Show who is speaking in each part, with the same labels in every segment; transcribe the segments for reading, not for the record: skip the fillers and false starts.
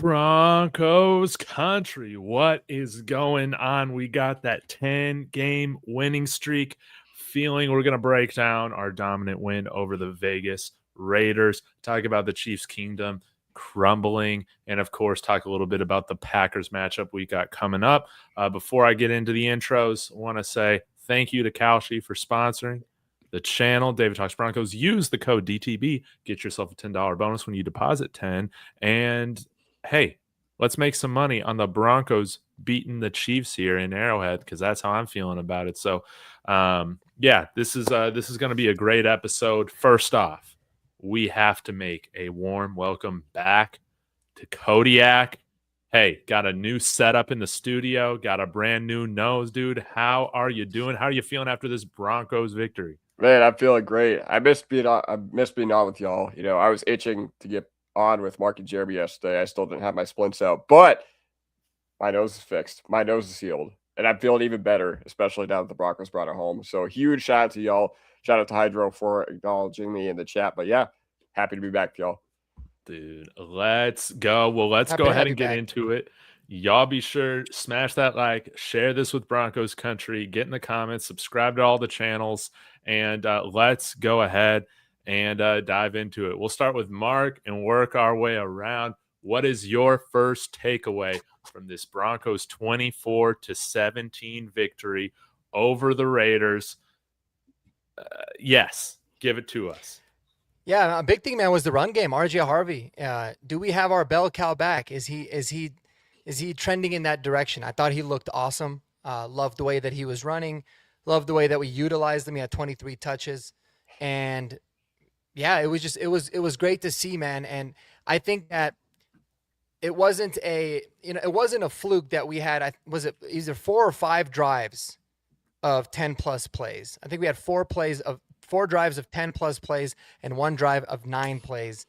Speaker 1: Broncos country, what is going on? We got that 10-game winning streak. Feeling we're going to break down our dominant win over the Vegas Raiders, talk about the Chiefs' kingdom crumbling, and of course, talk a little bit about the Packers matchup we got coming up. Before I get into the intros, I want to say thank you to Kalshi for sponsoring the channel. David Talks Broncos. Use the code DTB. Get yourself a $10 bonus when you deposit 10. And hey, let's make some money on the Broncos beating the Chiefs here in Arrowhead, because that's how I'm feeling about it. So, yeah, this is going to be a great episode. First off, we have to make a warm welcome back to Kodiak. Hey, got a new setup in the studio, got a brand new nose, dude. How are you doing? How are you feeling after this Broncos victory?
Speaker 2: Man, I'm feeling great. I miss being on with y'all. I was itching to get on with Mark and Jeremy yesterday. I still didn't have my splints out, but my nose is fixed. My nose is healed. And I'm feeling even better, especially now that the Broncos brought it home. So huge shout out to y'all. Shout out to Hydro for acknowledging me in the chat. But yeah, happy to be back, y'all.
Speaker 1: Dude, let's go. Well, let's go ahead and get into it. Y'all be sure, smash that like, share this with Broncos country, get in the comments, subscribe to all the channels, and let's go ahead and dive into it. We'll start with Mark and work our way around. What is your first takeaway from this Broncos 24-17 victory over the Raiders? Yes, give it to us.
Speaker 3: Yeah, a big thing, man, was the run game. RJ Harvey. Do we have our bell cow back? Is he trending in that direction? I thought he looked awesome. Loved the way that he was running. Loved the way that we utilized him. He had 23 touches, and yeah, it was great to see, man. And I think that it wasn't a fluke that we had. Was it either 4 or 5 drives of 10+ plays? I think we had 4 drives of 10+ plays and 1 drive of 9 plays.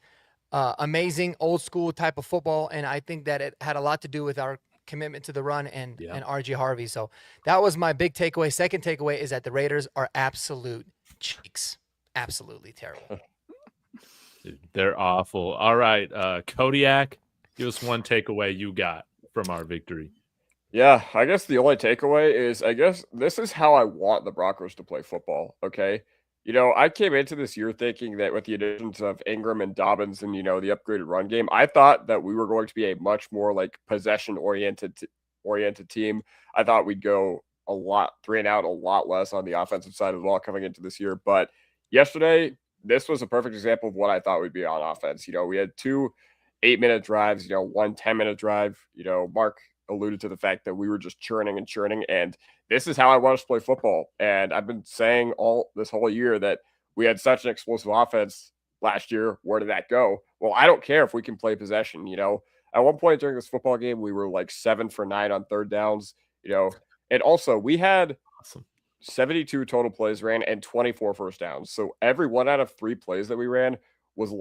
Speaker 3: Amazing old school type of football. And I think that it had a lot to do with our commitment to the run and RJ Harvey. So that was my big takeaway. Second takeaway is that the Raiders are absolute cheeks. Absolutely terrible.
Speaker 1: Dude, they're awful. All right. Kodiak, give us one takeaway you got from our victory.
Speaker 2: Yeah, I guess the only takeaway is, this is how I want the Broncos to play football. Okay. I came into this year thinking that with the additions of Ingram and Dobbins and, the upgraded run game, I thought that we were going to be a much more like possession-oriented team. I thought we'd go a lot 3 and out, a lot less on the offensive side of the ball coming into this year. But yesterday, this was a perfect example of what I thought we'd be on offense. We had 2 8-minute drives, 1 10-minute drive. Mark alluded to the fact that we were just churning, and this is how I want us to play football. And I've been saying all this whole year that we had such an explosive offense last year. Where did that go? Well, I don't care if we can play possession. At one point during this football game, we were like 7 for 9 on third downs, and also we had 72 total plays ran and 24 first downs. So every 1 out of 3 plays that we ran was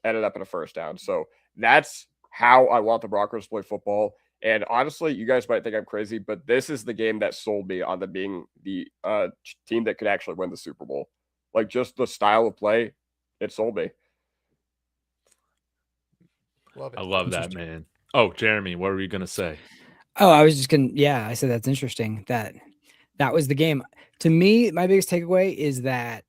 Speaker 2: ended up in a first down. So that's how I want the Broncos to play football. And honestly, you guys might think I'm crazy, but this is the game that sold me on being the team that could actually win the Super Bowl. Like, just the style of play, it sold me.
Speaker 3: Love it.
Speaker 1: I love that, man. Oh, Jeremy, what were you going to say?
Speaker 4: Oh, I was just going to, I said that's interesting. That was the game. To me, my biggest takeaway is that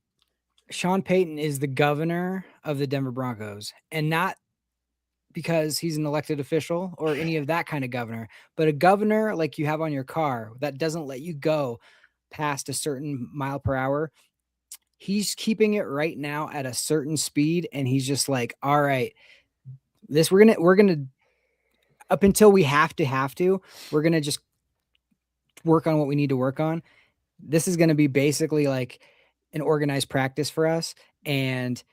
Speaker 4: Sean Payton is the governor of the Denver Broncos, and not because he's an elected official or any of that kind of governor, but a governor like you have on your car that doesn't let you go past a certain mile per hour. He's keeping it right now at a certain speed, and he's just like, all right, this we're gonna up until we have to, we're gonna just work on what we need to work on. This is gonna be basically like an organized practice for us. And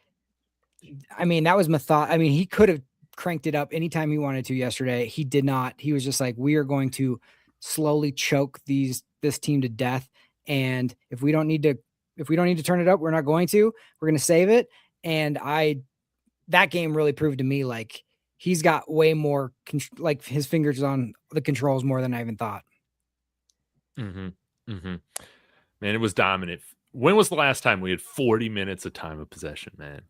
Speaker 4: I mean, that was he could have cranked it up anytime he wanted to yesterday. He did not. He was just like, we are going to slowly choke this team to death. And if we don't need to turn it up, we're not going to. We're going to save it. And that game really proved to me like he's got way more like his fingers on the controls more than I even thought.
Speaker 1: Man, it was dominant. When was the last time we had 40 minutes of time of possession, man?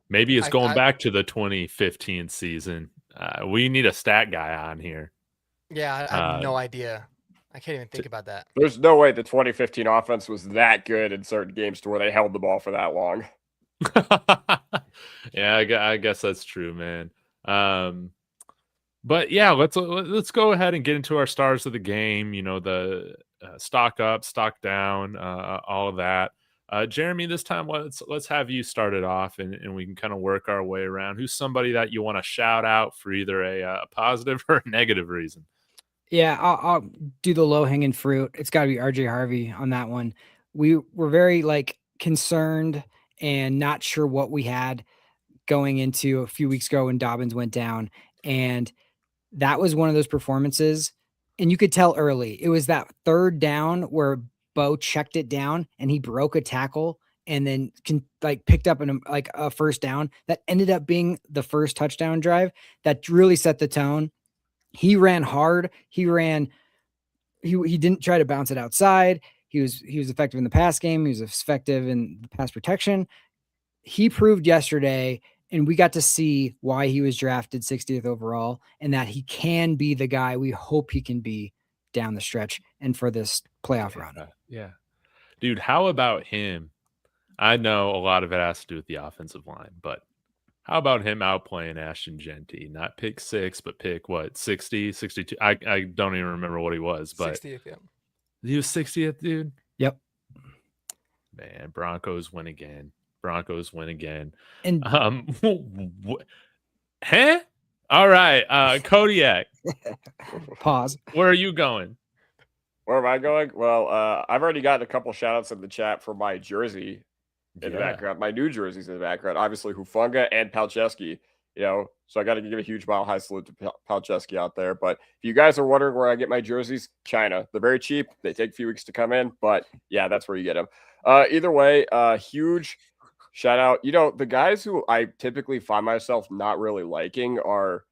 Speaker 1: Maybe it's going
Speaker 3: I
Speaker 1: back to the 2015 season. We need a stat guy on here.
Speaker 3: yeah, I have no idea. I can't even think about that.
Speaker 2: There's no way the 2015 offense was that good in certain games to where they held the ball for that long.
Speaker 1: Yeah, I guess that's true, man. But yeah, let's go ahead and get into our stars of the game. You know, the stock up, stock down, all of that. Jeremy, this time let's have you start it off, and we can kind of work our way around. Who's somebody that you want to shout out for either a positive or a negative reason?
Speaker 4: Yeah, I'll do the low hanging fruit. It's got to be RJ Harvey on that one. We were very concerned and not sure what we had going into a few weeks ago when Dobbins went down, and that was one of those performances. And you could tell early it was that third down where Bo checked it down and he broke a tackle and then picked up a first down that ended up being the first touchdown drive that really set the tone. He ran hard. He didn't try to bounce it outside. He was effective in the pass game. He was effective in the pass protection. He proved yesterday, and we got to see why he was drafted 60th overall and that he can be the guy we hope he can be down the stretch and for this playoff run.
Speaker 1: Yeah. Dude, how about him? I know a lot of it has to do with the offensive line, but how about him outplaying Ashton Genty? Not pick 6, but pick what, 60, 62? I don't even remember what he was, but
Speaker 3: 60th, yeah.
Speaker 1: He was 60th, dude?
Speaker 4: Yep.
Speaker 1: Man, Broncos win again.
Speaker 4: And
Speaker 1: huh? All right, Kodiak.
Speaker 4: Pause.
Speaker 1: Where are you going?
Speaker 2: Where am I going? Well, I've already gotten a couple shout outs in the chat for my jersey in the background, my new jerseys in the background. Obviously, Hufanga and Palczewski, so I got to give a huge mile high salute to Palczewski out there. But if you guys are wondering where I get my jerseys, China. They're very cheap. They take a few weeks to come in, but yeah, that's where you get them. Either way, huge shout out. The guys who I typically find myself not really liking are,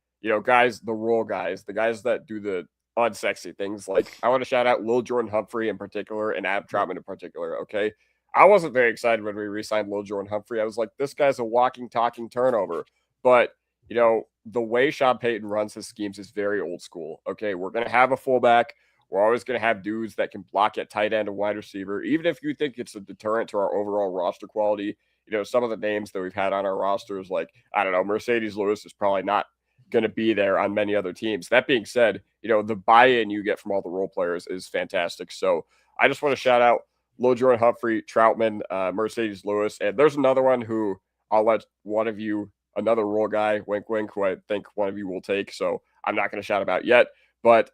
Speaker 2: guys, the role guys, the guys that do the unsexy things. Like, I want to shout out Lil Jordan Humphrey in particular and Adam Troutman in particular. Okay. I wasn't very excited when we re-signed Lil Jordan Humphrey. I was like, this guy's a walking, talking turnover. But, the way Sean Payton runs his schemes is very old school. Okay, we're going to have a fullback. We're always going to have dudes that can block at tight end and wide receiver. Even if you think it's a deterrent to our overall roster quality, some of the names that we've had on our rosters, like, I don't know, Mercedes Lewis is probably not going to be there on many other teams. That being said, the buy-in you get from all the role players is fantastic. So I just want to shout out Lil Jordan Humphrey, Troutman, Mercedes Lewis, and there's another one who I'll let one of you, another role guy, wink, wink, who I think one of you will take. So I'm not going to shout about yet, but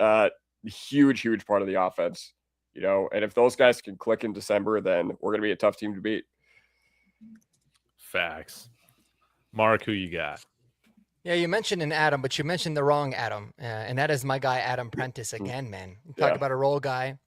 Speaker 2: huge part of the offense, and if those guys can click in December, then we're going to be a tough team to beat.
Speaker 1: Facts. Mark, who you got?
Speaker 3: Yeah, you mentioned an Adam, but you mentioned the wrong Adam, and that is my guy, Adam Prentice, again, man. Talk about a role guy.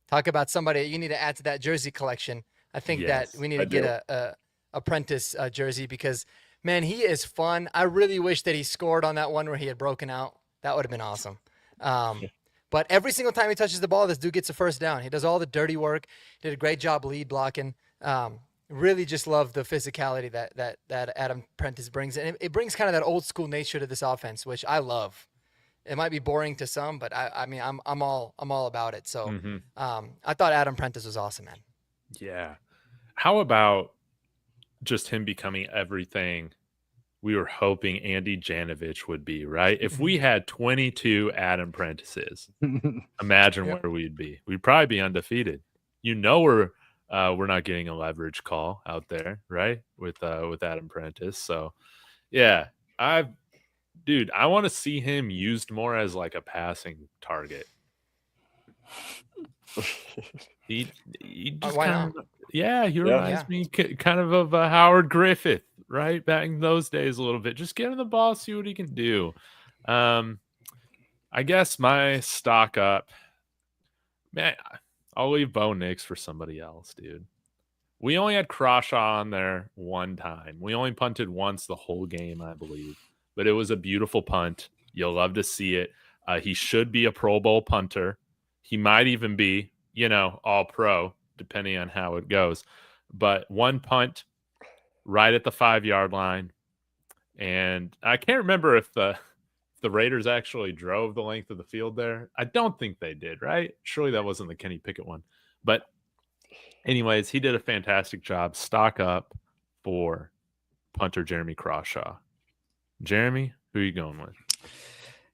Speaker 3: Talk about somebody you need to add to that jersey collection. I think that we need to get a Prentice jersey because, man, he is fun. I really wish that he scored on that one where he had broken out. That would have been awesome. But every single time he touches the ball, this dude gets a first down. He does all the dirty work. Did a great job lead blocking. Really just love the physicality that Adam Prentice brings. And it brings kind of that old school nature to this offense, which I love. It might be boring to some, but I mean, I'm all about it. So I thought Adam Prentice was awesome, man.
Speaker 1: Yeah. How about just him becoming everything we were hoping Andy Janovich would be, right? If we had 22 Adam Prentices, imagine where we'd be. We'd probably be undefeated. We're not getting a leverage call out there, right? With Adam Prentice. So yeah, I want to see him used more as like a passing target. He just he reminds me kind of Howard Griffith, right? Back in those days a little bit. Just get him the ball, see what he can do. I guess my stock up, man, I'll leave Bo Nix for somebody else, dude. We only had Crawshaw on there one time. We only punted once the whole game, I believe. But it was a beautiful punt. You'll love to see it. He should be a Pro Bowl punter. He might even be, all pro, depending on how it goes. But one punt right at the 5-yard line, And I can't remember if the Raiders actually drove the length of the field there. I don't think they did, right? Surely that wasn't the Kenny Pickett one. But anyways, he did a fantastic job. Stock up for punter Jeremy Crawshaw. Jeremy, who are you going with?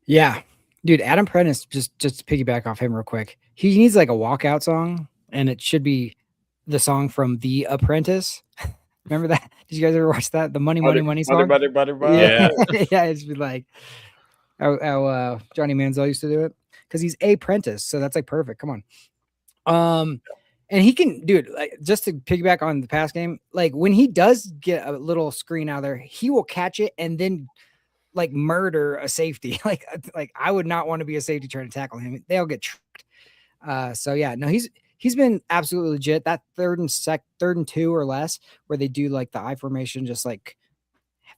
Speaker 4: Yeah, dude, Adam Prentice, just to piggyback off him real quick. He needs like a walkout song, and it should be the song from The Apprentice. Remember that? Did you guys ever watch that? The Money song?
Speaker 2: Yeah.
Speaker 4: Yeah, it's be like how Johnny Manziel used to do it because he's a apprentice, so that's like perfect. Come on. And he can, dude, like just to piggyback on the pass game, like when he does get a little screen out there, he will catch it and then like murder a safety. like I would not want to be a safety trying to tackle him. They'll get tricked. So yeah, no, he's been absolutely legit. That third and 2 or less, where they do like the I formation, just like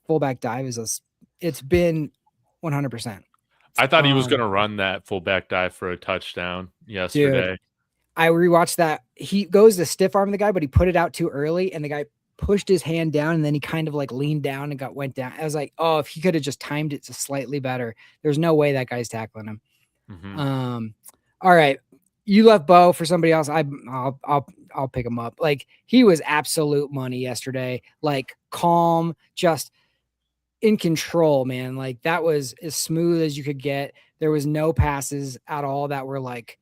Speaker 4: fullback dive it's been 100%.
Speaker 1: I thought he was going to run that fullback dive for a touchdown yesterday.
Speaker 4: Dude, I rewatched that. He goes to stiff arm the guy, but he put it out too early, and the guy pushed his hand down, and then he kind of like leaned down and went down. I was like, oh, if he could have just timed it slightly better, there's no way that guy's tackling him.
Speaker 1: Mm-hmm.
Speaker 4: All right, you left Bo for somebody else. I'll pick him up. Like he was absolute money yesterday. Like calm, just in control, man. Like that was as smooth as you could get. There was no passes at all that were like,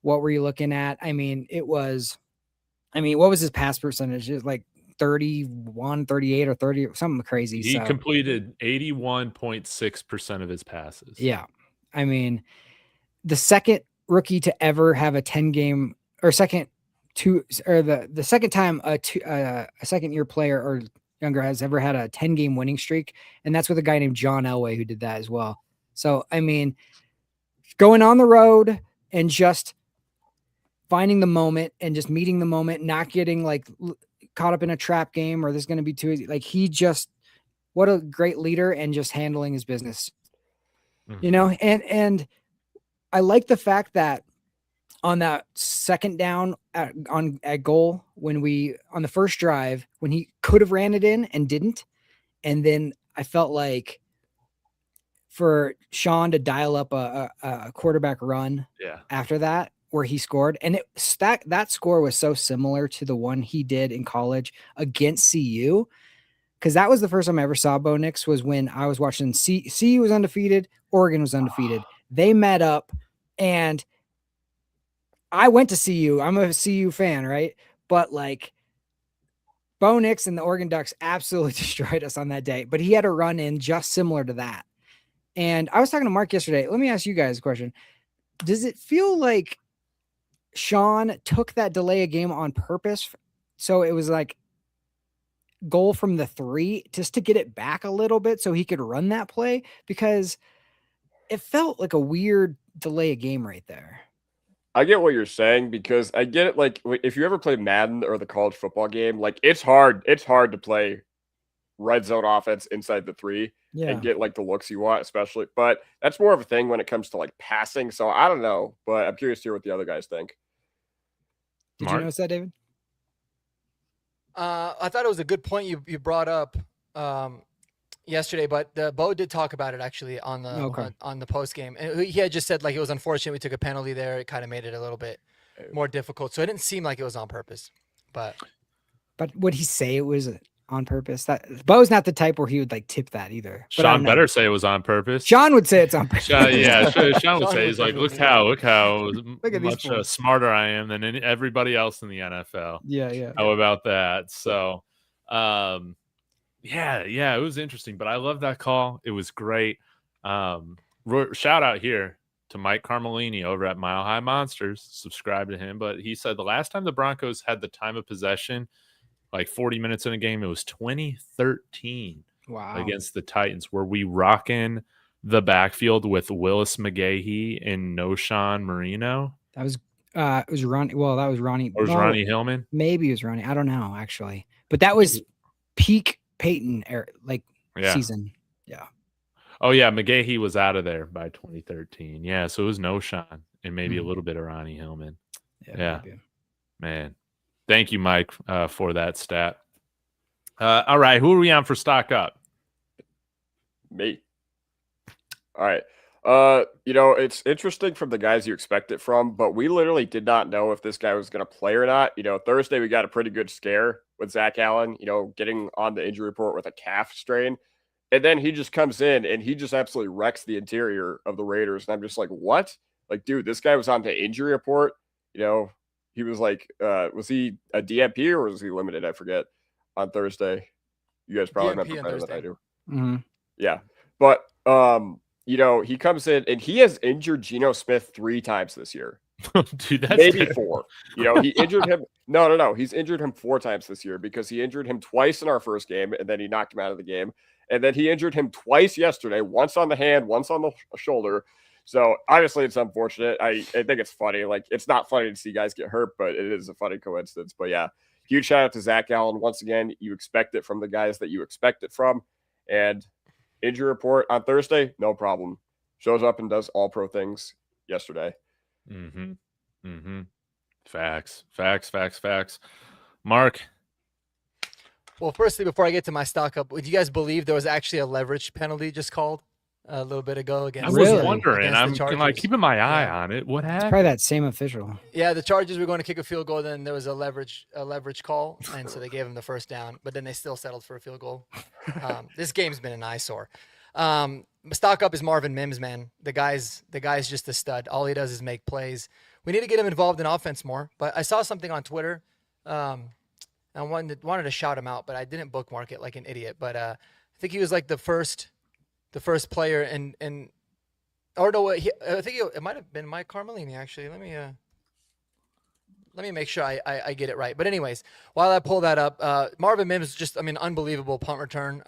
Speaker 4: what were you looking at? I mean, what was his pass percentage? It was like 31, 38 or 30, something crazy.
Speaker 1: He completed 81.6% of his passes.
Speaker 4: Yeah. I mean, the second rookie to ever have a 10-game or the second time a second-year player or younger has ever had a 10-game winning streak. And that's with a guy named John Elway who did that as well. So, I mean, going on the road and just finding the moment and just meeting the moment, not getting like caught up in a trap game or this is going to be too easy. Like what a great leader and just handling his business, you know? And I like the fact that on that second down at goal, on the first drive, when he could have ran it in and didn't. And then I felt like for Sean to dial up a quarterback run after that, where he scored, and that score was so similar to the one he did in college against CU, because that was the first time I ever saw Bo Nix was when I was watching CU was undefeated, Oregon was undefeated. They met up, and I went to CU. I'm a CU fan, right? But like Bo Nix and the Oregon Ducks absolutely destroyed us on that day, but he had a run in just similar to that. And I was talking to Mark yesterday. Let me ask you guys a question. Does it feel like Sean took that delay a game on purpose? So it was like goal from the 3 just to get it back a little bit so he could run that play, because it felt like a weird delay a game right there.
Speaker 2: I get what you're saying, because I get it. Like if you ever play Madden or the college football game, like it's hard to play red zone offense inside the 3 and get like the looks you want, especially, but that's more of a thing when it comes to like passing. So I don't know, but I'm curious to hear what the other guys think.
Speaker 4: Did you notice that, David?
Speaker 3: I thought it was a good point you brought up yesterday, but Bo did talk about it actually on the post game, and he had just said like it was unfortunate we took a penalty there. It kind of made it a little bit more difficult, so it didn't seem like it was on purpose. But would he say it was on purpose? That Bo's not the type where he would like tip that either.
Speaker 1: Sean better say it was on purpose.
Speaker 4: Sean would say it's on purpose.
Speaker 1: Sean would say he's like, look how much smarter I am than everybody else in the NFL.
Speaker 4: Yeah.
Speaker 1: How about that? So, it was interesting, but I love that call. It was great. Shout out here to Mike Carmelini over at Mile High Monsters. Subscribe to him. But he said the last time the Broncos had the time of possession, like 40 minutes in a game, it was 2013 against the Titans, where we rocking the backfield with Willis McGahee and Noshawn Marino.
Speaker 4: That was it was Ronnie. Well, that was Ronnie.
Speaker 1: Or was Ronnie Hillman?
Speaker 4: Maybe it was Ronnie. I don't know actually, but that was peak Peyton season. Yeah.
Speaker 1: Oh yeah, McGahee was out of there by 2013. Yeah, so it was Noshawn and maybe a little bit of Ronnie Hillman. Yeah. Man. Thank you, Mike, for that stat. All right, who are we on for stock up?
Speaker 2: Me. All right. It's interesting from the guys you expect it from, but we literally did not know if this guy was going to play or not. Thursday we got a pretty good scare with Zach Allen, getting on the injury report with a calf strain. And then he just comes in and he just absolutely wrecks the interior of the Raiders. And I'm just like, what? Like, dude, this guy was on the injury report. He was like, was he a DMP or was he limited? I forget on Thursday. You guys probably
Speaker 3: DMP
Speaker 2: remember
Speaker 3: on
Speaker 2: better than I do.
Speaker 4: Mm-hmm.
Speaker 2: Yeah. But, he comes in and he has injured Geno Smith 3 times this year.
Speaker 1: Dude, that's
Speaker 2: maybe
Speaker 1: terrible.
Speaker 2: 4. He injured him. No. He's injured him 4 times this year because he injured him twice in our first game and then he knocked him out of the game. And then he injured him twice yesterday, once on the hand, once on the shoulder. So obviously it's unfortunate. I think it's funny. Like, it's not funny to see guys get hurt, but it is a funny coincidence. But yeah, huge shout out to Zach Allen. Once again, you expect it from the guys that you expect it from. And injury report on Thursday, no problem. Shows up and does all pro things yesterday.
Speaker 1: Facts. Mark.
Speaker 3: Well, firstly, before I get to my stock up, would you guys believe there was actually a leverage penalty just called a little bit ago against?
Speaker 1: I was
Speaker 4: Really?
Speaker 1: wondering.
Speaker 3: against the
Speaker 1: I'm like
Speaker 3: Chargers?
Speaker 1: keeping my eye
Speaker 3: Yeah.
Speaker 1: on it. What
Speaker 4: It's
Speaker 1: happened?
Speaker 4: probably that same official.
Speaker 3: Yeah, the Chargers were going to kick a field goal, then there was a leverage call, and so they gave him the first down, but then they still settled for a field goal. This game's been an eyesore. Stock up is Marvin Mims, man. The guy's just a stud. All he does is make plays. We need to get him involved in offense more. But I saw something on Twitter. I wanted to shout him out, but I didn't bookmark it like an idiot. But I think he was like the first player, it might have been Mike Carmelini actually. Let me make sure I get it right. But anyways, while I pull that up, Marvin Mims is just, unbelievable punt return.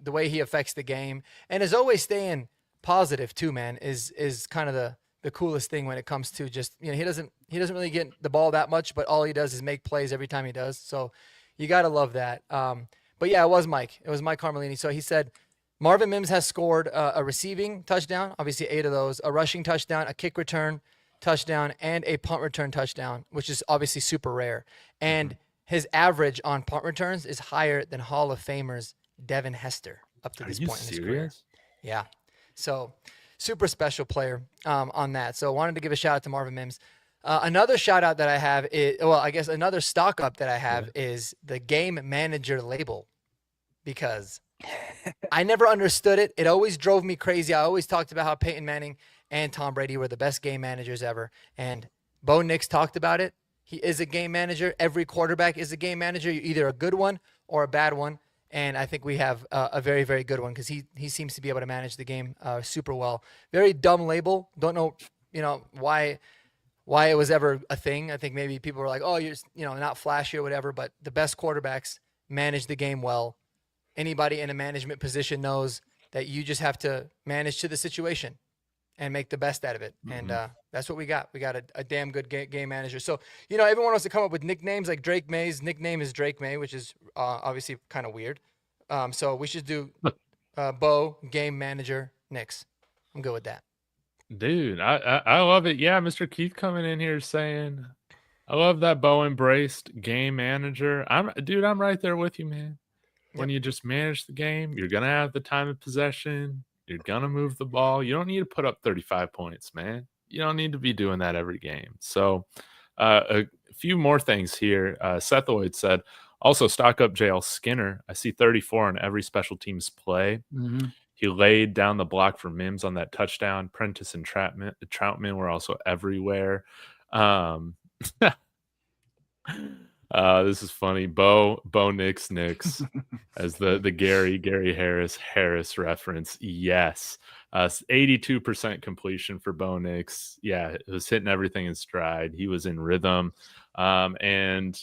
Speaker 3: The way he affects the game and is always staying positive too, man, is kind of the coolest thing when it comes to just, he doesn't really get the ball that much, but all he does is make plays every time he does. So you got to love that. But yeah, it was Mike Carmelini. So he said, Marvin Mims has scored a receiving touchdown, obviously 8 of those, a rushing touchdown, a kick return touchdown, and a punt return touchdown, which is obviously super rare. And his average on punt returns is higher than Hall of Famers Devin Hester up to this point in his career. Yeah. So super special player on that. So wanted to give a shout out to Marvin Mims. Another shout out that I have another stock up that I have is the game manager label, because I never understood it. It always drove me crazy. I always talked about how Peyton Manning and Tom Brady were the best game managers ever. And Bo Nix talked about it. He is a game manager. Every quarterback is a game manager. You're either a good one or a bad one. And I think we have a very, very good one because he seems to be able to manage the game super well. Very dumb label. Don't know, why it was ever a thing. I think maybe people were like, oh, you're not flashy or whatever. But the best quarterbacks manage the game well. Anybody in a management position knows that you just have to manage to the situation and make the best out of it. And that's what we got. We got a damn good game manager. So, everyone wants to come up with nicknames. Like Drake May's nickname is Drake May, which is obviously kind of weird. So we should do Bo, game manager, Knicks. I'm good with that.
Speaker 1: Dude, I love it. Yeah, Mr. Keith coming in here saying, I love that Bo embraced game manager. I'm right there with you, man. When you just manage the game, you're going to have the time of possession. You're going to move the ball. You don't need to put up 35 points, man. You don't need to be doing that every game. So a few more things here. Seth Lloyd said, also stock up JL Skinner. I see 34 on every special teams play.
Speaker 4: Mm-hmm.
Speaker 1: He laid down the block for Mims on that touchdown. Prentice and Troutman were also everywhere. This is funny. Bo Nix as the Gary Harris reference. Yes. 82% completion for Bo Nix. Yeah, it was hitting everything in stride. He was in rhythm. And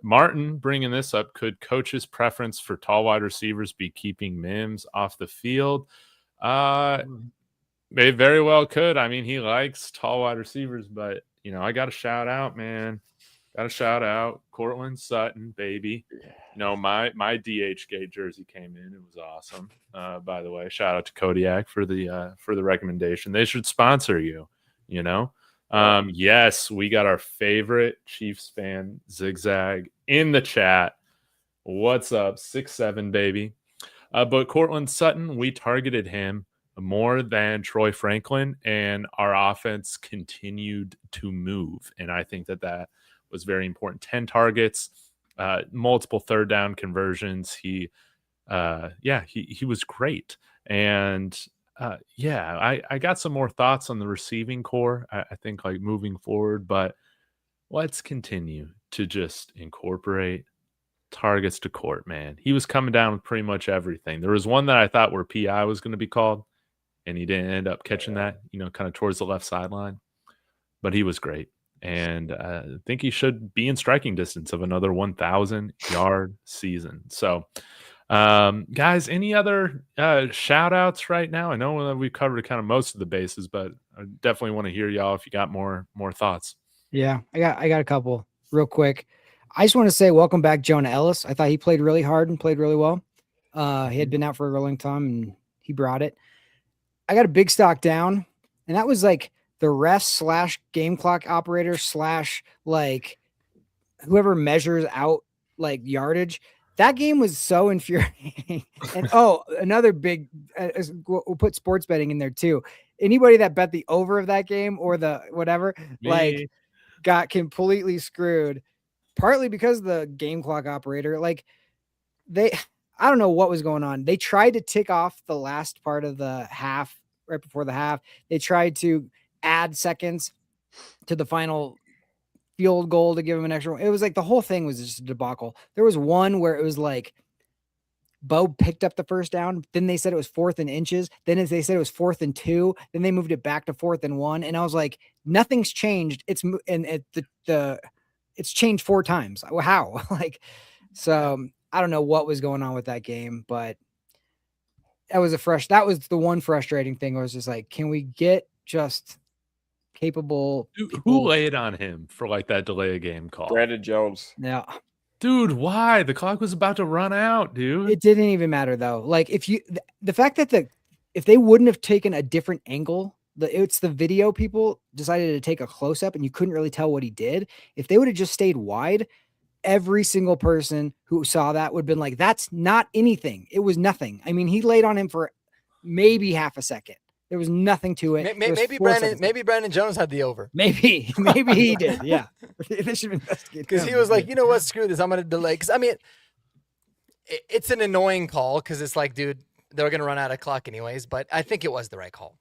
Speaker 1: Martin bringing this up, could coach's preference for tall wide receivers be keeping Mims off the field? They very well could. I mean, he likes tall wide receivers, but I got to shout out, man. Got to shout out Cortland Sutton, baby. My DH gate jersey came in. It was awesome. By the way, shout out to Kodiak for the recommendation. They should sponsor you. Yes, we got our favorite Chiefs fan, Zigzag, in the chat. What's up, 6'7", baby? But Cortland Sutton, we targeted him more than Troy Franklin, and our offense continued to move. And I think that was very important. 10 targets, multiple third down conversions. He was great. And I got some more thoughts on the receiving core, I think, like moving forward, but let's continue to just incorporate targets to court, man. He was coming down with pretty much everything. There was one that I thought where PI was going to be called, and he didn't end up catching that, kind of towards the left sideline. But he was great. And I think he should be in striking distance of another 1,000-yard season. So, guys, any other shout outs right now? I know that we've covered kind of most of the bases, but I definitely want to hear y'all if you got more thoughts.
Speaker 4: Yeah, I got a couple real quick. I just want to say welcome back, Jonah Ellis. I thought he played really hard and played really well. He had been out for a really long time and he brought it. I got a big stock down, and that was like the ref / game clock operator / like whoever measures out like yardage. That game was so infuriating. And another big, we'll put sports betting in there too. Anybody that bet the over of that game or the whatever, like got completely screwed. Partly because the game clock operator, like I don't know what was going on. They tried to tick off the last part of the half, right before the half. They tried to add seconds to the final field goal to give him an extra one. It was like the whole thing was just a debacle. There was one where it was like Bo picked up the first down. Then they said it was 4th and inches. Then as they said it was 4th and 2. Then they moved it back to 4th and 1. And I was like, nothing's changed. It's changed 4 times. How? So I don't know what was going on with that game, but that was the one frustrating thing. I was just like, can we get just capable people?
Speaker 1: Who laid on him for like that delay of game call?
Speaker 2: Brandon Jones.
Speaker 4: Yeah.
Speaker 1: Dude, why? The clock was about to run out, dude.
Speaker 4: It didn't even matter though. Like the fact that if they wouldn't have taken a different angle, it's the video people decided to take a close up and you couldn't really tell what he did. If they would have just stayed wide, every single person who saw that would have been like, that's not anything. It was nothing. I mean, he laid on him for maybe half a second. There was nothing to it.
Speaker 3: Maybe Brandon Jones had the over.
Speaker 4: Maybe he did. Yeah. They should investigate
Speaker 3: because he was like, you know what, screw this. I'm going to delay. Because I mean, it's an annoying call because it's like, dude, they're going to run out of clock anyways. But I think it was the right call.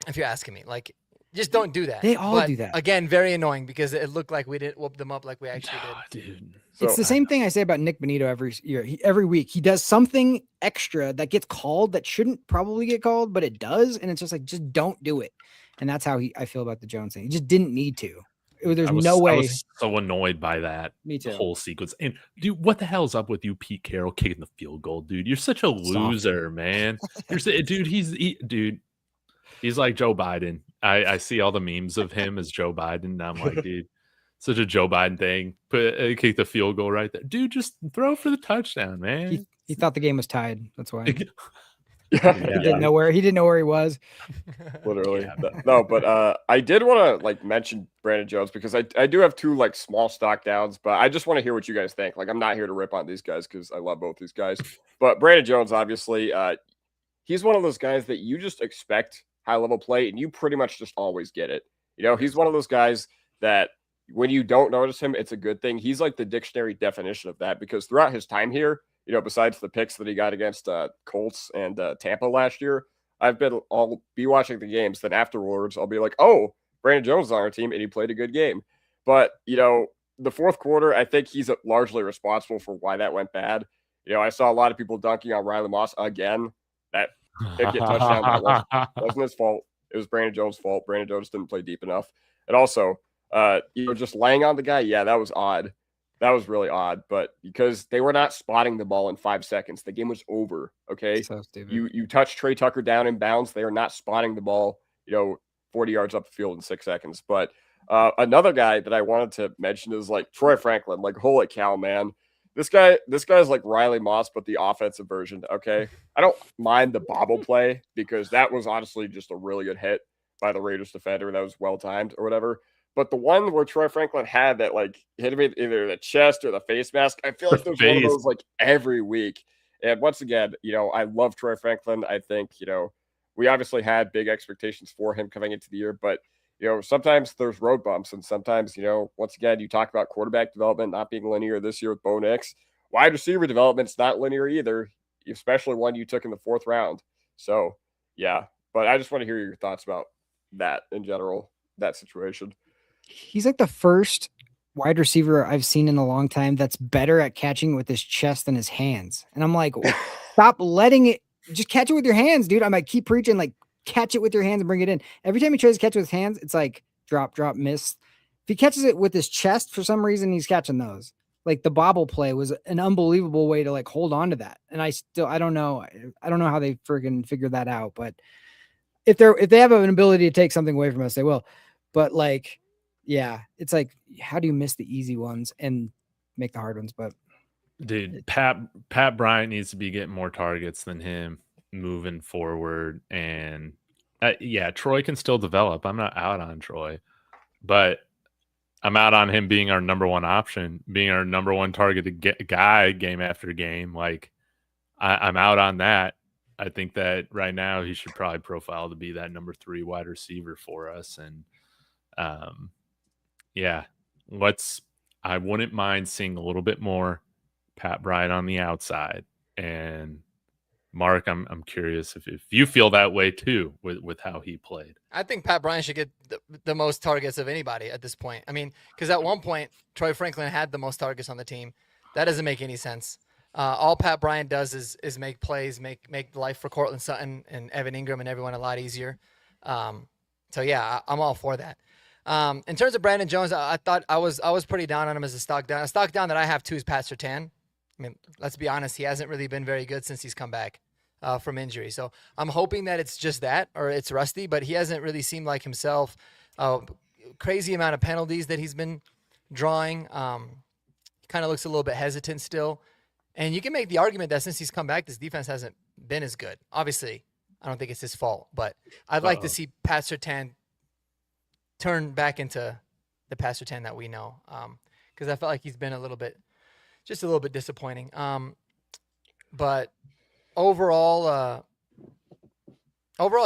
Speaker 3: If you're asking me, like, just don't do that.
Speaker 4: They all do that.
Speaker 3: Again, very annoying because it looked like we didn't whoop them up like we actually did.
Speaker 1: Dude.
Speaker 4: It's the same thing I say about Nick Bonito every year. Every week he does something extra that gets called that shouldn't probably get called, but it does, and it's just like, just don't do it. And that's how I feel about the Jones thing. He just didn't need to. There's no way.
Speaker 1: I was so annoyed by that.
Speaker 4: Me too.
Speaker 1: Whole sequence. And dude, what the hell's up with you, Pete Carroll, kicking the field goal, dude? You're such a loser, man. Dude, he's like Joe Biden. I see all the memes of him as Joe Biden. And I'm like, dude, such a Joe Biden thing. Kick the field goal right there. Dude, just throw for the touchdown, man.
Speaker 4: He thought the game was tied. That's why.
Speaker 2: Yeah.
Speaker 4: He didn't know where he was.
Speaker 2: Literally. No, but I did want to like mention Brandon Jones because I do have 2 like small stock downs, but I just want to hear what you guys think. Like, I'm not here to rip on these guys because I love both these guys. But Brandon Jones, obviously, he's one of those guys that you just expect high level play and you pretty much just always get it. You know, he's one of those guys that when you don't notice him, it's a good thing. He's like the dictionary definition of that because throughout his time here, you know, besides the picks that he got against Colts and Tampa last year, I'll be watching the games. Then afterwards, I'll be like, oh, Brandon Jones is on our team and he played a good game. But, you know, the fourth quarter, I think he's largely responsible for why that went bad. You know, I saw a lot of people dunking on Riley Moss again. That didn't get touchdown. That wasn't his fault. It was Brandon Jones' fault. Brandon Jones didn't play deep enough. And also, you know, just laying on the guy, yeah, that was odd. That was really odd. But because they were not spotting the ball in 5 seconds, the game was over. Okay,
Speaker 4: so stupid.
Speaker 2: You touch Trey Tucker down in bounds. They are not spotting the ball, you know, 40 yards up the field in 6 seconds. But another guy that I wanted to mention is like Troy Franklin. Like, holy cow, man. This guy's like Riley Moss, but the offensive version. Okay, I don't mind the bobble play because that was honestly just a really good hit by the Raiders defender that was well timed or whatever. But the one where Troy Franklin had that like hit him in either the chest or the face mask, I feel like there's one of those like every week. And once again, I love Troy Franklin. I think, we obviously had big expectations for him coming into the year, but sometimes there's road bumps, and sometimes, once again, you talk about quarterback development not being linear this year with Bo Nix. Wide receiver development's not linear either, especially one you took in the 4th round. So, yeah, but I just want to hear your thoughts about that in general, that situation.
Speaker 4: He's like the first wide receiver I've seen in a long time that's better at catching with his chest than his hands. And I'm like, stop letting it, just catch it with your hands, dude. I'm like, keep preaching, like, catch it with your hands and bring it in. Every time he tries to catch it with his hands, it's like drop, miss. If he catches it with his chest, for some reason, he's catching those. Like the bobble play was an unbelievable way to like hold on to that. And I don't know how they friggin' figured that out. But if they have an ability to take something away from us, they will. But like, yeah, it's like, how do you miss the easy ones and make the hard ones? But
Speaker 1: dude, Pat Bryant needs to be getting more targets than him moving forward. And yeah, Troy can still develop. I'm not out on Troy, but I'm out on him being our number one option, being our number one targeted guy game after game. Like, I'm out on that. I think that right now he should probably profile to be that number 3 wide receiver for us. And yeah, I wouldn't mind seeing a little bit more Pat Bryant on the outside. And Mark, I'm curious if you feel that way too with how he played.
Speaker 3: I think Pat Bryant should get the most targets of anybody at this point. I mean, because at one point, Troy Franklin had the most targets on the team. That doesn't make any sense. All Pat Bryant does is make plays, make life for Cortland Sutton and Evan Ingram and everyone a lot easier. So yeah, I'm all for that. In terms of Brandon Jones, I thought I was pretty down on him as a stock down. A stock down that I have too is Pat Surtain. I mean, let's be honest, he hasn't really been very good since he's come back from injury. So I'm hoping that it's just that, or it's rusty, but he hasn't really seemed like himself. Crazy amount of penalties that he's been drawing. Kind of looks a little bit hesitant still. And you can make the argument that since he's come back, this defense hasn't been as good. Obviously, I don't think it's his fault, but I'd like to see Pat Surtain turn back into the Pat Surtain that we know, because I felt like he's been a little bit disappointing. But overall,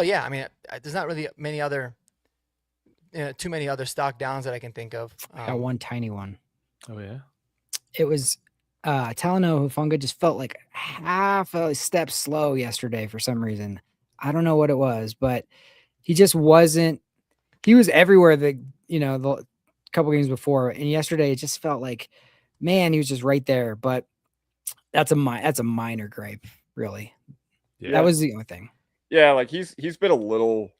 Speaker 3: yeah. I mean, there's not really too many other stock downs that I can think of.
Speaker 4: I got one tiny one.
Speaker 1: Oh yeah,
Speaker 4: it was Talanoa Hufanga just felt like half a step slow yesterday for some reason. I don't know what it was, but he just wasn't. He was everywhere the couple games before, and yesterday it just felt like, man, he was just right there. But that's a minor gripe, really. Yeah. That was the only thing.
Speaker 2: Yeah, like he's been a little.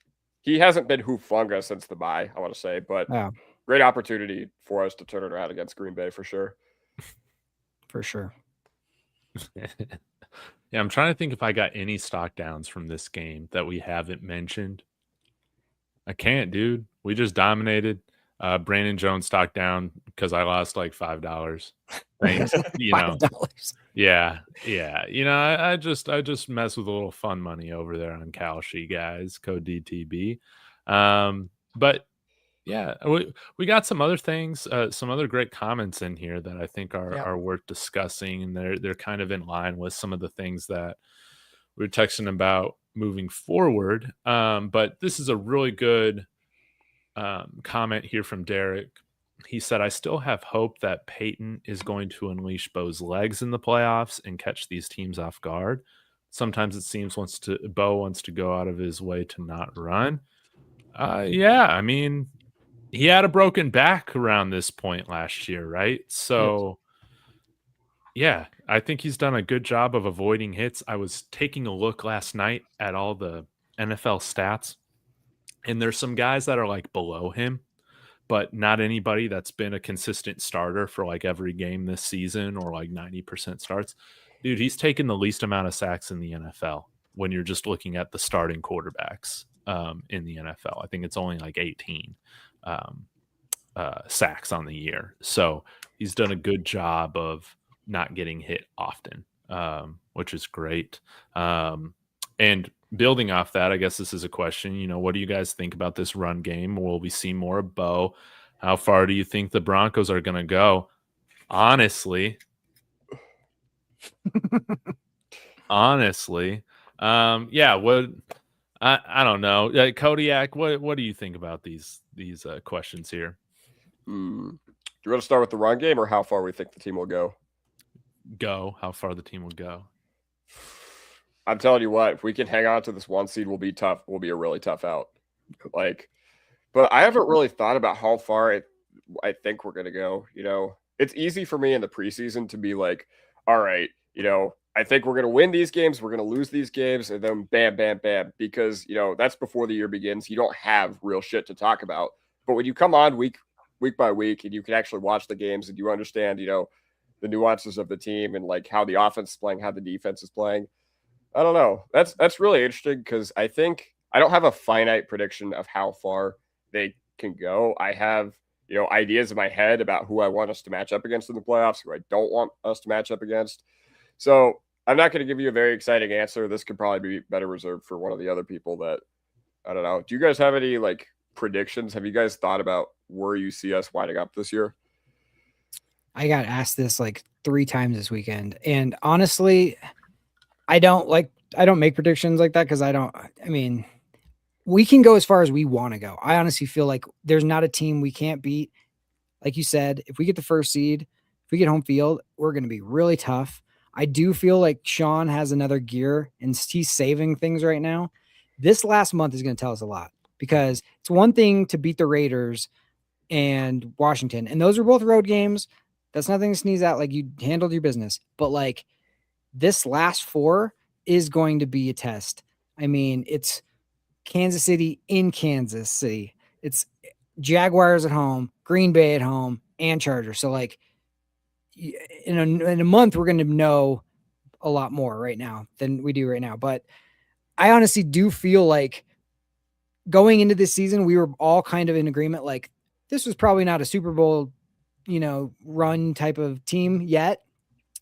Speaker 2: He hasn't been Hufanga since the bye, I want to say, but great opportunity for us to turn it around against Green Bay for sure.
Speaker 4: For sure.
Speaker 1: Yeah, I'm trying to think if I got any stock downs from this game that we haven't mentioned. I can't, dude. We just dominated. Brandon Jones stock down because I lost like $5. Thanks. $5. Yeah. I just mess with a little fun money over there on Kalshi, guys. Code DTB. But yeah, we got some other things, some other great comments in here that I think are worth discussing, and they're kind of in line with some of the things that we were texting about moving forward. But this is a really good comment here from Derek. He said, I still have hope that Peyton is going to unleash Bo's legs in the playoffs and catch these teams off guard. Sometimes it seems Bo wants to go out of his way to not run. Yeah, I mean, he had a broken back around this point last year, right? So, yeah, I think he's done a good job of avoiding hits. I was taking a look last night at all the NFL stats, and there's some guys that are like below him, but not anybody that's been a consistent starter for like every game this season or like 90% starts. Dude, he's taken the least amount of sacks in the NFL when you're just looking at the starting quarterbacks in the NFL. I think it's only like 18 sacks on the year. So he's done a good job of not getting hit often, which is great. And building off that, I guess this is a question, what do you guys think about this run game? Will we see more of Bo? How far do you think the Broncos are going to go? Honestly, honestly. Yeah, what I don't know. Kodiak, what do you think about these questions here?
Speaker 2: Do you want to start with the run game or how far we think the team will go?
Speaker 1: Go, how far the team will go.
Speaker 2: I'm telling you what, if we can hang on to this 1 seed, we'll be tough. We'll be a really tough out. But I haven't really thought about how far I think we're going to go. It's easy for me in the preseason to be like, all right, I think we're going to win these games. We're going to lose these games. And then bam, bam, bam. Because, that's before the year begins. You don't have real shit to talk about. But when you come on week by week and you can actually watch the games and you understand, the nuances of the team and like how the offense is playing, how the defense is playing. I don't know. That's really interesting because I think I don't have a finite prediction of how far they can go. I have, ideas in my head about who I want us to match up against in the playoffs, who I don't want us to match up against. So I'm not going to give you a very exciting answer. This could probably be better reserved for one of the other people that I don't know. Do you guys have any like predictions? Have you guys thought about where you see us winding up this year?
Speaker 4: I got asked this like 3 times this weekend. And honestly, I don't make predictions like that because we can go as far as we want to go. I honestly feel like there's not a team we can't beat. Like you said, if we get the first seed, if we get home field, we're going to be really tough. I do feel like Sean has another gear and he's saving things right now. This last month is going to tell us a lot because it's one thing to beat the Raiders and Washington, and those are both road games. That's nothing to sneeze at. Like, you handled your business, but like this last 4 is going to be a test. I mean, it's Kansas City in Kansas City. It's Jaguars at home, Green Bay at home, and Chargers. So like in a month, we're going to know a lot more right now than we do right now. But I honestly do feel like going into this season, we were all kind of in agreement. Like, this was probably not a Super Bowl, run type of team yet,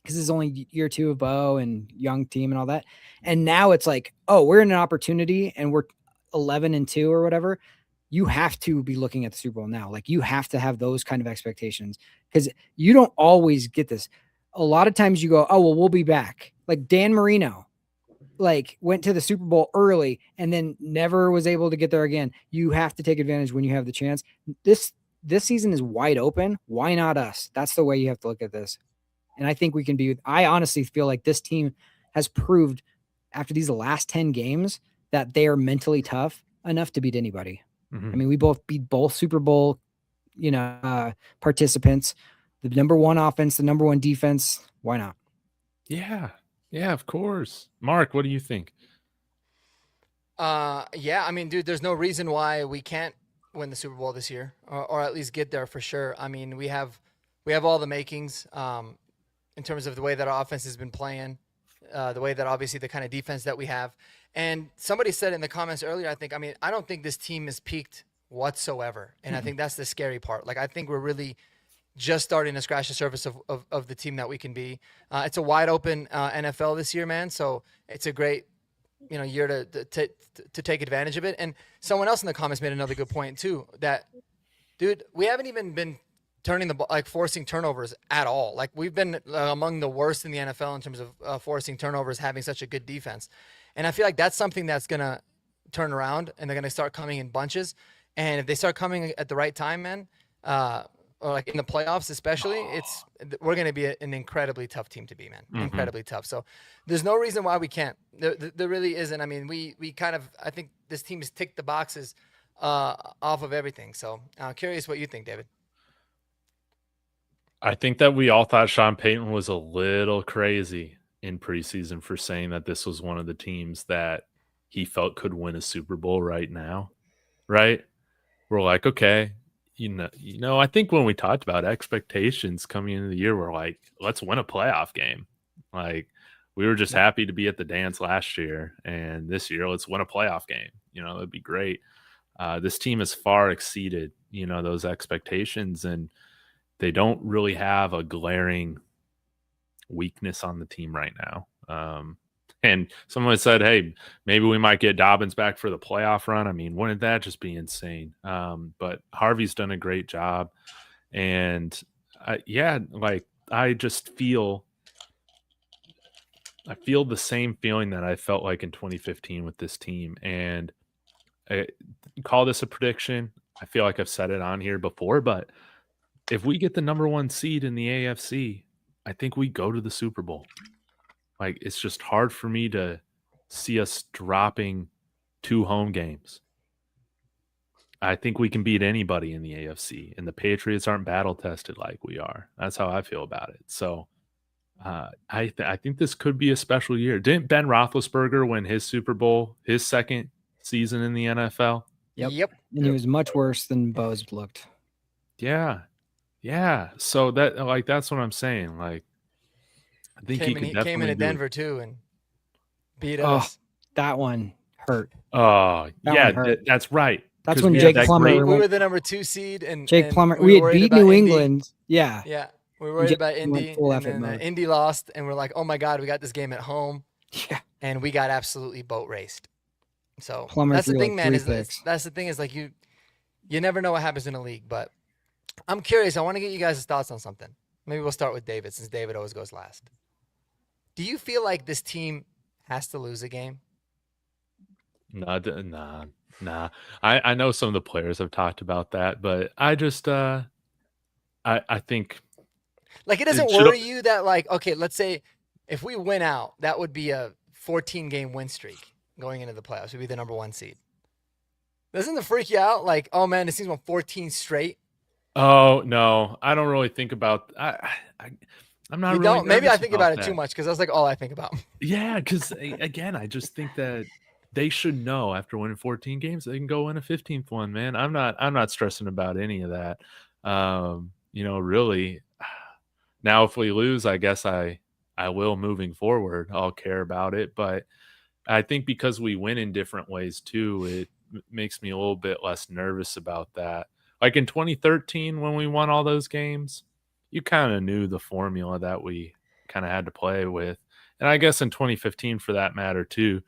Speaker 4: because it's only year 2 of Bo and young team and all that. And now it's like, oh, we're in an opportunity and we're 11-2 or whatever. You have to be looking at the Super Bowl now. Like, you have to have those kind of expectations because you don't always get this. A lot of times you go, oh, well, we'll be back. Like Dan Marino, like, went to the Super Bowl early and then never was able to get there again. You have to take advantage when you have the chance. This season is wide open. Why not us? That's the way you have to look at this. And I think we can be. I honestly feel like this team has proved after these last 10 games that they are mentally tough enough to beat anybody.
Speaker 1: Mm-hmm.
Speaker 4: I mean, we both beat both Super Bowl, participants, the number 1 offense, the number 1 defense. Why not?
Speaker 1: Yeah, of course. Mark, what do you think?
Speaker 3: Yeah, I mean, dude, there's no reason why we can't win the Super Bowl this year, or at least get there for sure. I mean, we have all the makings in terms of the way that our offense has been playing, the way that obviously the kind of defense that we have. And somebody said in the comments earlier, I don't think this team is peaked whatsoever. And I think that's the scary part. Like, I think we're really just starting to scratch the surface of the team that we can be. It's a wide open NFL this year, man. So it's a great, year to take advantage of it. And someone else in the comments made another good point too, that, dude, we haven't even been turning the ball, like forcing turnovers at all. Like, we've been among the worst in the NFL in terms of forcing turnovers, having such a good defense. And I feel like that's something that's going to turn around and they're going to start coming in bunches. And if they start coming at the right time, man, or like in the playoffs, especially, we're going to be an incredibly tough team to be, man. Mm-hmm. Incredibly tough. So there's no reason why we can't. There really isn't. I mean, we kind of, I think this team has ticked the boxes off of everything. So I'm curious what you think, David.
Speaker 1: I think that we all thought Sean Payton was a little crazy in preseason for saying that this was one of the teams that he felt could win a Super Bowl right now, right? We're like, okay, I think when we talked about expectations coming into the year, we're like, let's win a playoff game. Like, we were just happy to be at the dance last year, and this year, let's win a playoff game. That'd be great. This team has far exceeded, those expectations, and they don't really have a glaring weakness on the team right now. And someone said, hey, maybe we might get Dobbins back for the playoff run. I mean, wouldn't that just be insane? But Harvey's done a great job. And I just feel I feel the same feeling that I felt like in 2015 with this team. And I call this a prediction. I feel like I've said it on here before, but if we get the number 1 seed in the AFC, I think we go to the Super Bowl. Like, it's just hard for me to see us dropping 2 home games. I think we can beat anybody in the AFC, and the Patriots aren't battle tested like we are. That's how I feel about it. So I think this could be a special year. Didn't Ben Roethlisberger win his Super Bowl, his second season in the NFL?
Speaker 3: Yep.
Speaker 4: And he was much worse than Bo's looked.
Speaker 1: Yeah. Yeah. So that's what I'm saying. Like, I think he could definitely
Speaker 3: came into
Speaker 1: do it.
Speaker 3: Denver too and beat
Speaker 4: Oh,
Speaker 3: us.
Speaker 4: that one hurt.
Speaker 1: Oh,
Speaker 4: That
Speaker 1: yeah,
Speaker 4: one hurt.
Speaker 1: that's right.
Speaker 4: That's
Speaker 1: 'Cause
Speaker 4: when
Speaker 1: we
Speaker 4: Jake
Speaker 1: had that
Speaker 4: Plummer
Speaker 1: great-
Speaker 3: We
Speaker 4: went-
Speaker 3: were the number 2 seed, and
Speaker 4: Jake
Speaker 3: and
Speaker 4: Plummer.
Speaker 3: we
Speaker 4: We
Speaker 3: were
Speaker 4: had
Speaker 3: worried
Speaker 4: beat
Speaker 3: about
Speaker 4: New
Speaker 3: Indy.
Speaker 4: England. Yeah.
Speaker 3: Yeah, we were worried
Speaker 4: Jake
Speaker 3: about
Speaker 4: went
Speaker 3: Indy,
Speaker 4: full
Speaker 3: and
Speaker 4: effort
Speaker 3: then
Speaker 4: mode.
Speaker 3: Indy lost, and we're like, oh my god, we got this game at home,
Speaker 4: Yeah.
Speaker 3: and we got absolutely boat raced. So
Speaker 4: Plummer
Speaker 3: that's the
Speaker 4: threw,
Speaker 3: thing,
Speaker 4: like,
Speaker 3: man.
Speaker 4: 3
Speaker 3: Is
Speaker 4: picks.
Speaker 3: that's the thing is like you never know what happens in a league. But I'm curious. I want to get you guys' thoughts on something. Maybe we'll start with David, since David always goes last. Do you feel like this team has to lose a game?
Speaker 1: Nah. I know some of the players have talked about that, but I just I think
Speaker 3: Like, it doesn't
Speaker 1: should-
Speaker 3: worry you that, like, okay, let's say if we win out, that would be a 14-game win streak going into the playoffs. We'd be the number 1 seed. Doesn't it freak you out? Like, oh man, this team's won 14 straight.
Speaker 1: Oh no, I don't really think about. I'm not
Speaker 3: You
Speaker 1: really.
Speaker 3: don't? Maybe I
Speaker 1: nervous
Speaker 3: think about it
Speaker 1: that.
Speaker 3: too much, because that's like all I think about.
Speaker 1: Yeah, because again, I just think that they should know after winning 14 games they can go win a 15th one. Man, I'm not stressing about any of that. Really. Now, if we lose, I guess I will moving forward. I'll care about it, but I think because we win in different ways too, it makes me a little bit less nervous about that. Like in 2013, when we won all those games, you kind of knew the formula that we kind of had to play with. And I guess in 2015, for that matter, too,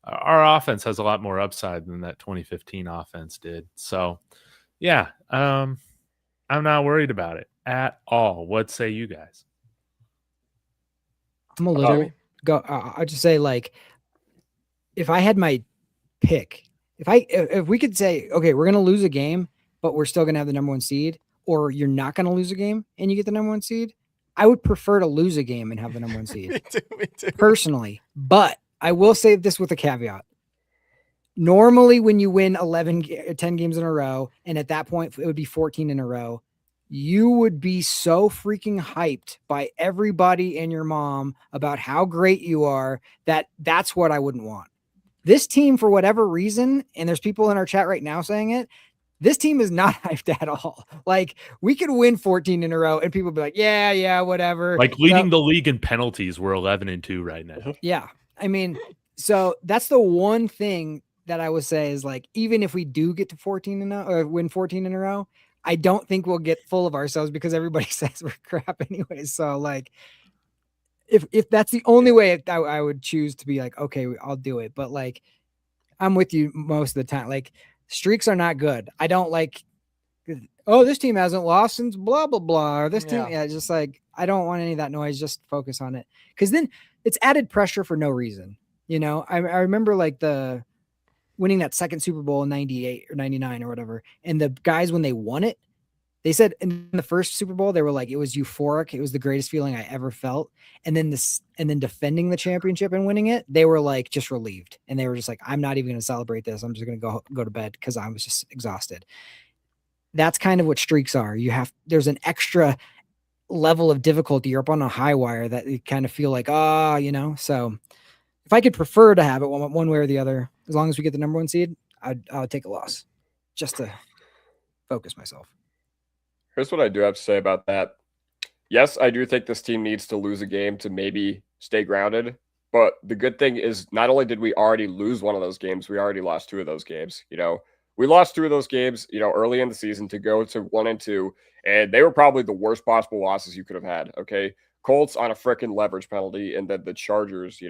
Speaker 1: our offense has a lot more upside than that 2015 offense did. So, yeah, I'm not worried about it at all. What say you guys?
Speaker 4: I'm a little I'll just say, like, if I had my pick, if we could say, okay, we're gonna lose a game, but we're still gonna have the number 1 seed, or you're not gonna lose a game and you get the number 1 seed, I would prefer to lose a game and have the number 1 seed.
Speaker 3: Me too.
Speaker 4: Personally. But I will say this with a caveat. Normally, when you win 10 games in a row, and at that point it would be 14 in a row, you would be so freaking hyped by everybody and your mom about how great you are that's what I wouldn't want. This team, for whatever reason, and there's people in our chat right now saying it, this team is not hyped at all. Like, we could win 14 in a row and people would be like, yeah, whatever.
Speaker 1: Like, leading the league in penalties, we're 11-2 right now.
Speaker 4: Yeah. I mean, so that's the one thing that I would say is, like, even if we do get to 14 in a or win 14 in a row, I don't think we'll get full of ourselves because everybody says we're crap anyway. So, like, if that's the only way I would choose to be like, okay, I'll do it. But, like, I'm with you most of the time. Like, streaks are not good. I don't like, oh, this team hasn't lost since blah, blah, blah. Or this team, just like, I don't want any of that noise. Just focus on it. Because then it's added pressure for no reason. I remember, like, the winning that second Super Bowl in 98 or 99 or whatever. And the guys, when they won it, they said in the first Super Bowl, they were like, it was euphoric. It was the greatest feeling I ever felt. And then defending the championship and winning it, they were like just relieved. And they were just like, I'm not even going to celebrate this. I'm just going to go to bed because I was just exhausted. That's kind of what streaks are. There's an extra level of difficulty. You're up on a high wire that you kind of feel like, so if I could prefer to have it one way or the other, as long as we get the number 1 seed, I'll take a loss just to focus myself.
Speaker 2: Here's what I do have to say about that. Yes, I do think this team needs to lose a game to maybe stay grounded. But the good thing is, not only did we already lose one of those games, we already lost 2 of those games. We lost 2 of those games, early in the season to go to 1-2, and they were probably the worst possible losses you could have had. Okay, Colts on a freaking leverage penalty, and then the Chargers.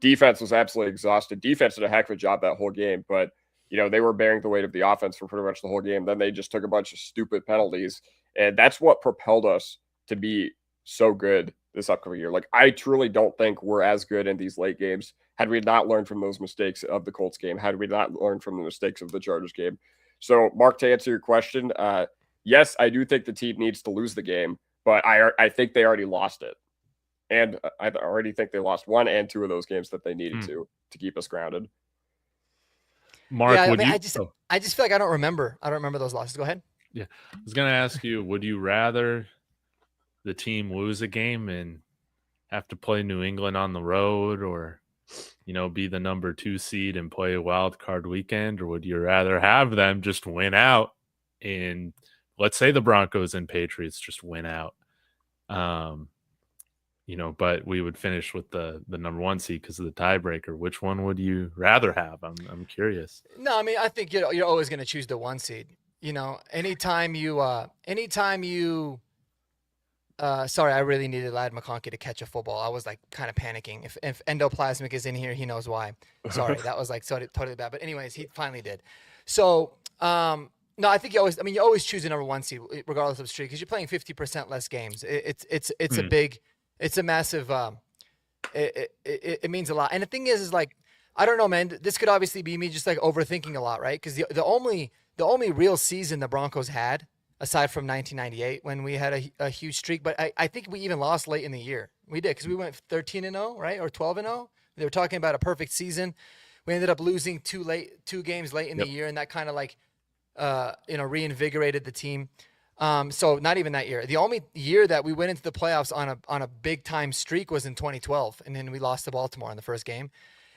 Speaker 2: Defense was absolutely exhausted. Defense did a heck of a job that whole game, but they were bearing the weight of the offense for pretty much the whole game. Then they just took a bunch of stupid penalties, and that's what propelled us to be so good this upcoming year. Like, I truly don't think we're as good in these late games had we not learned from those mistakes of the Colts game, had we not learned from the mistakes of the Chargers game. So, Mark, to answer your question, yes, I do think the team needs to lose the game, but I think they already lost it. And I already think they lost 1 and 2 of those games that they needed to keep us grounded.
Speaker 1: Mark,
Speaker 3: Yeah, I
Speaker 1: would
Speaker 3: mean,
Speaker 1: you?
Speaker 3: I just feel like I don't remember those losses. Go ahead.
Speaker 1: Yeah, I was gonna ask you, would you rather the team lose a game and have to play New England on the road, or be the number 2 seed and play a wild card weekend, or would you rather have them just win out and let's say the Broncos and Patriots just win out, but we would finish with the number 1 seed because of the tiebreaker? Which one would you rather have? I'm curious.
Speaker 3: No, I mean, I think you're always going to choose the 1 seed. Anytime you sorry, I really needed Lad McConkey to catch a football. I was like kind of panicking. If Endoplasmic is in here, he knows why. Sorry, that was like totally bad. But anyways, he finally did. So, no, I think you always choose the number 1 seed regardless of streak because you're playing 50% less games. It's a massive. It means a lot. And the thing is like, I don't know, man. This could obviously be me just like overthinking a lot, right? Because the only real season the Broncos had, aside from 1998 when we had a huge streak, but I think we even lost late in the year. We did because we went 13-0, right, or 12-0. They were talking about a perfect season. We ended up losing 2 games late in the year, and that kind of like reinvigorated the team. So not even that year. The only year that we went into the playoffs on a big time streak was in 2012, and then we lost to Baltimore in the first game.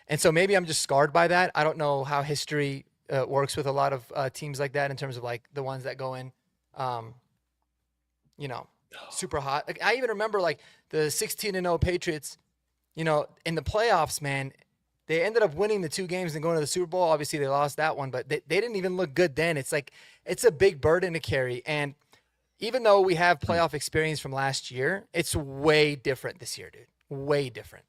Speaker 3: And so maybe I'm just scarred by that. I don't know how history works with a lot of teams like that in terms of like the ones that go in, super hot. Like, I even remember like the 16-0 Patriots, in the playoffs, man. They ended up winning the 2 games and going to the Super Bowl. Obviously, they lost that one, but they didn't even look good then. It's like it's a big burden to carry. And even though we have playoff experience from last year, it's way different this year, dude. Way different.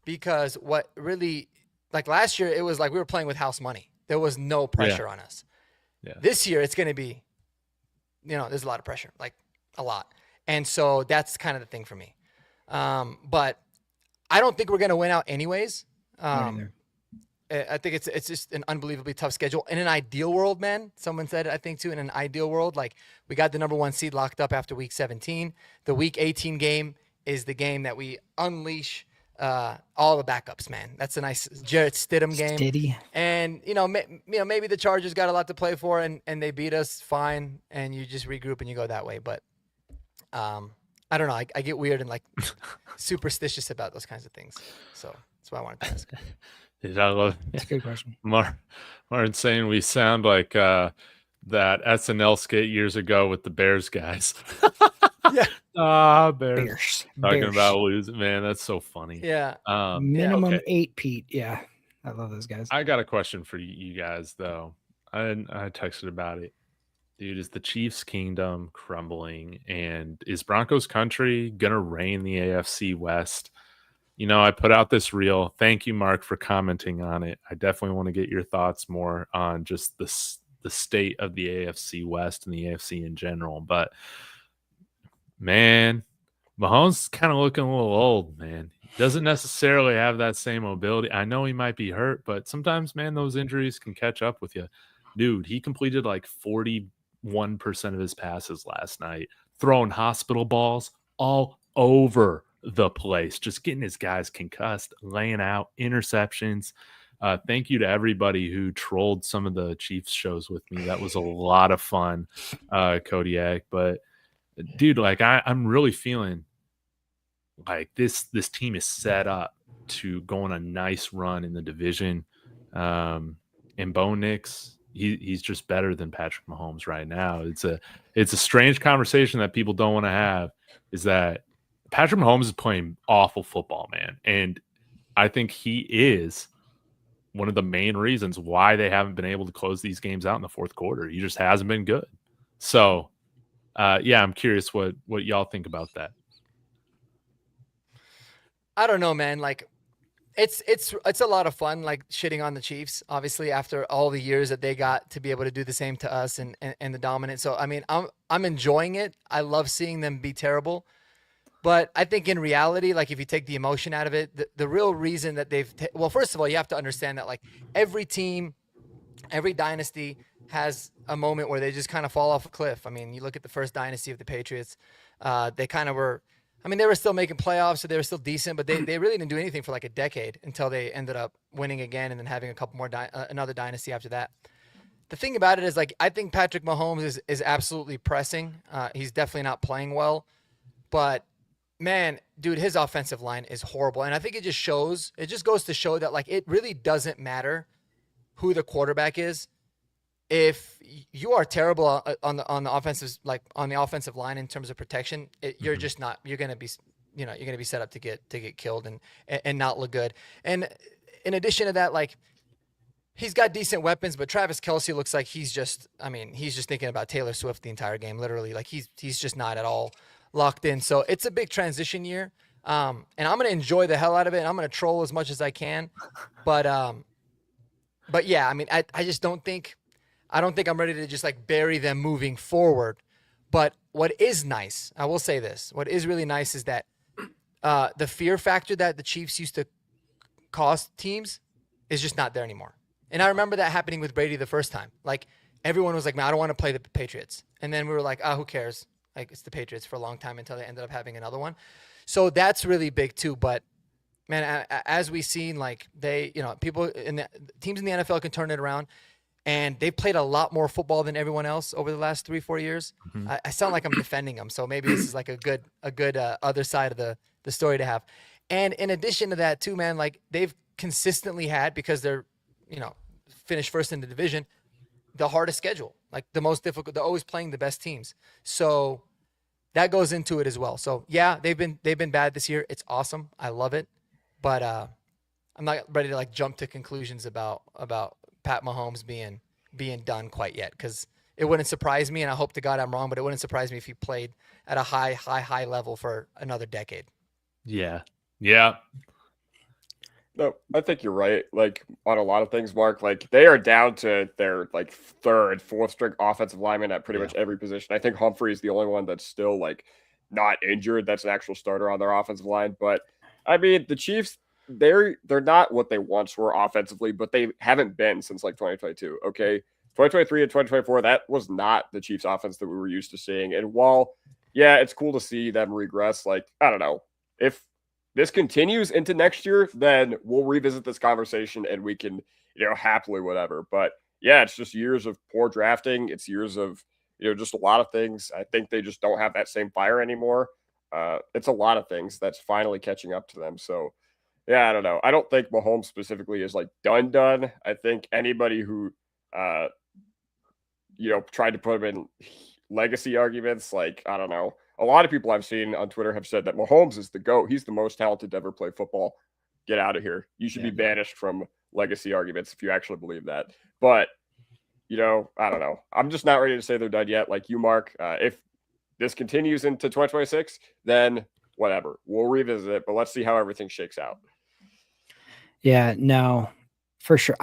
Speaker 3: Because what really, like last year, it was like we were playing with house money. There was no pressure on us.
Speaker 1: Yeah.
Speaker 3: This year, it's going to be, there's a lot of pressure, like a lot. And so that's kind of the thing for me. But I don't think we're going to win out anyways. I think it's just an unbelievably tough schedule. In an ideal world, man, someone said, I think too, in an ideal world, like we got the number 1 seed locked up after week 17. The week 18 game is the game that we unleash all the backups, man. That's a nice Jarrett Stidham game.
Speaker 4: Stiddy.
Speaker 3: And, maybe the Chargers got a lot to play for and they beat us fine. And you just regroup and you go that way. But I don't know. I get weird and like superstitious about those kinds of things. So that's why I wanted to ask.
Speaker 1: I love
Speaker 4: That's a good question.
Speaker 1: Martin saying we sound like that SNL skit years ago with the Bears guys.
Speaker 3: Yeah.
Speaker 1: Bears. Talking about losing, man. That's so funny.
Speaker 3: Yeah.
Speaker 4: Minimum
Speaker 1: okay.
Speaker 4: 8, Pete. Yeah. I love those guys.
Speaker 1: I got a question for you guys, though. I texted about it. Dude, is the Chiefs' kingdom crumbling? And is Broncos country going to reign the AFC West? I put out this reel. Thank you, Mark, for commenting on it. I definitely want to get your thoughts more on just the state of the AFC West and the AFC in general. But, man, Mahomes is kind of looking a little old, man. He doesn't necessarily have that same mobility. I know he might be hurt, but sometimes, man, those injuries can catch up with you. Dude, he completed like 41% of his passes last night, throwing hospital balls all over the place, just getting his guys concussed, laying out interceptions. Thank you to everybody who trolled some of the Chiefs shows with me. That was a lot of fun, Kodiak. But dude, like I'm really feeling like this team is set up to go on a nice run in the division. And Bo Nix, he's just better than Patrick Mahomes right now. It's a strange conversation that people don't want to have, is that Patrick Mahomes is playing awful football, man. And I think he is one of the main reasons why they haven't been able to close these games out in the fourth quarter. He just hasn't been good. So, I'm curious what y'all think about that.
Speaker 3: I don't know, man. Like, it's a lot of fun, like shitting on the Chiefs, obviously, after all the years that they got to be able to do the same to us and the dominant. So, I mean, I'm enjoying it. I love seeing them be terrible. But I think in reality, like if you take the emotion out of it, the real reason that well, first of all, you have to understand that like every team, every dynasty has a moment where they just kind of fall off a cliff. I mean, you look at the first dynasty of the Patriots, they kind of were, I mean, they were still making playoffs, so they were still decent, but they really didn't do anything for like a decade until they ended up winning again and then having a couple more, another dynasty after that. The thing about it is like, I think Patrick Mahomes is absolutely pressing. He's definitely not playing well, but man, dude, his offensive line is horrible. And I think it just goes to show that like, it really doesn't matter who the quarterback is. If you are terrible on the offensive line in terms of protection, you're just not. You're gonna be set up to get killed and not look good. And in addition to that, like he's got decent weapons, but Travis Kelce looks like he's just thinking about Taylor Swift the entire game. Literally, like he's just not at all locked in. So it's a big transition year, and I'm gonna enjoy the hell out of it. I'm gonna troll as much as I can, but yeah, I mean, I just don't think. I don't think I'm ready to just like bury them moving forward. But what is nice, I will say this, what is really nice is that the fear factor that the Chiefs used to cause teams is just not there anymore. And I remember that happening with Brady the first time. Like everyone was like, man, I don't want to play the Patriots. And then we were like, who cares? Like it's the Patriots for a long time until they ended up having another one. So that's really big too. But man, as we've seen, like people in the teams in the NFL can turn it around. And they've played a lot more football than everyone else over the last 3-4 years. Mm-hmm. I sound like I'm defending them, so maybe this is like a good other side of the story to have. And in addition to that, too, man, like they've consistently had, because they're finished first in the division, the hardest schedule, like the most difficult. They're always playing the best teams, so that goes into it as well. So yeah, they've been bad this year. It's awesome, I love it, but I'm not ready to like jump to conclusions about Pat Mahomes being done quite yet, because it wouldn't surprise me, and I hope to God I'm wrong, but it wouldn't surprise me if he played at a high level for another decade.
Speaker 1: Yeah.
Speaker 2: No, I think you're right. Like on a lot of things, Mark, like they are down to their like third, fourth string offensive lineman at pretty much every position. I think Humphrey is the only one that's still like not injured. That's an actual starter on their offensive line. But I mean, the Chiefs, they're not what they once were offensively, but they haven't been since like 2022. Okay. 2023 and 2024, that was not the Chiefs offense that we were used to seeing. And while, yeah, it's cool to see them regress, like, I don't know, if this continues into next year, then we'll revisit this conversation and we can, happily whatever. But yeah, it's just years of poor drafting. It's years of, just a lot of things. I think they just don't have that same fire anymore. It's a lot of things that's finally catching up to them. So, yeah, I don't know. I don't think Mahomes specifically is like done. I think anybody who, tried to put him in legacy arguments, like, I don't know. A lot of people I've seen on Twitter have said that Mahomes is the GOAT. He's the most talented to ever play football. Get out of here. You should be banished from legacy arguments if you actually believe that. But, I don't know. I'm just not ready to say they're done yet. Like you, Mark, if this continues into 2026, then whatever. We'll revisit it, but let's see how everything shakes out.
Speaker 4: Yeah, no, for sure.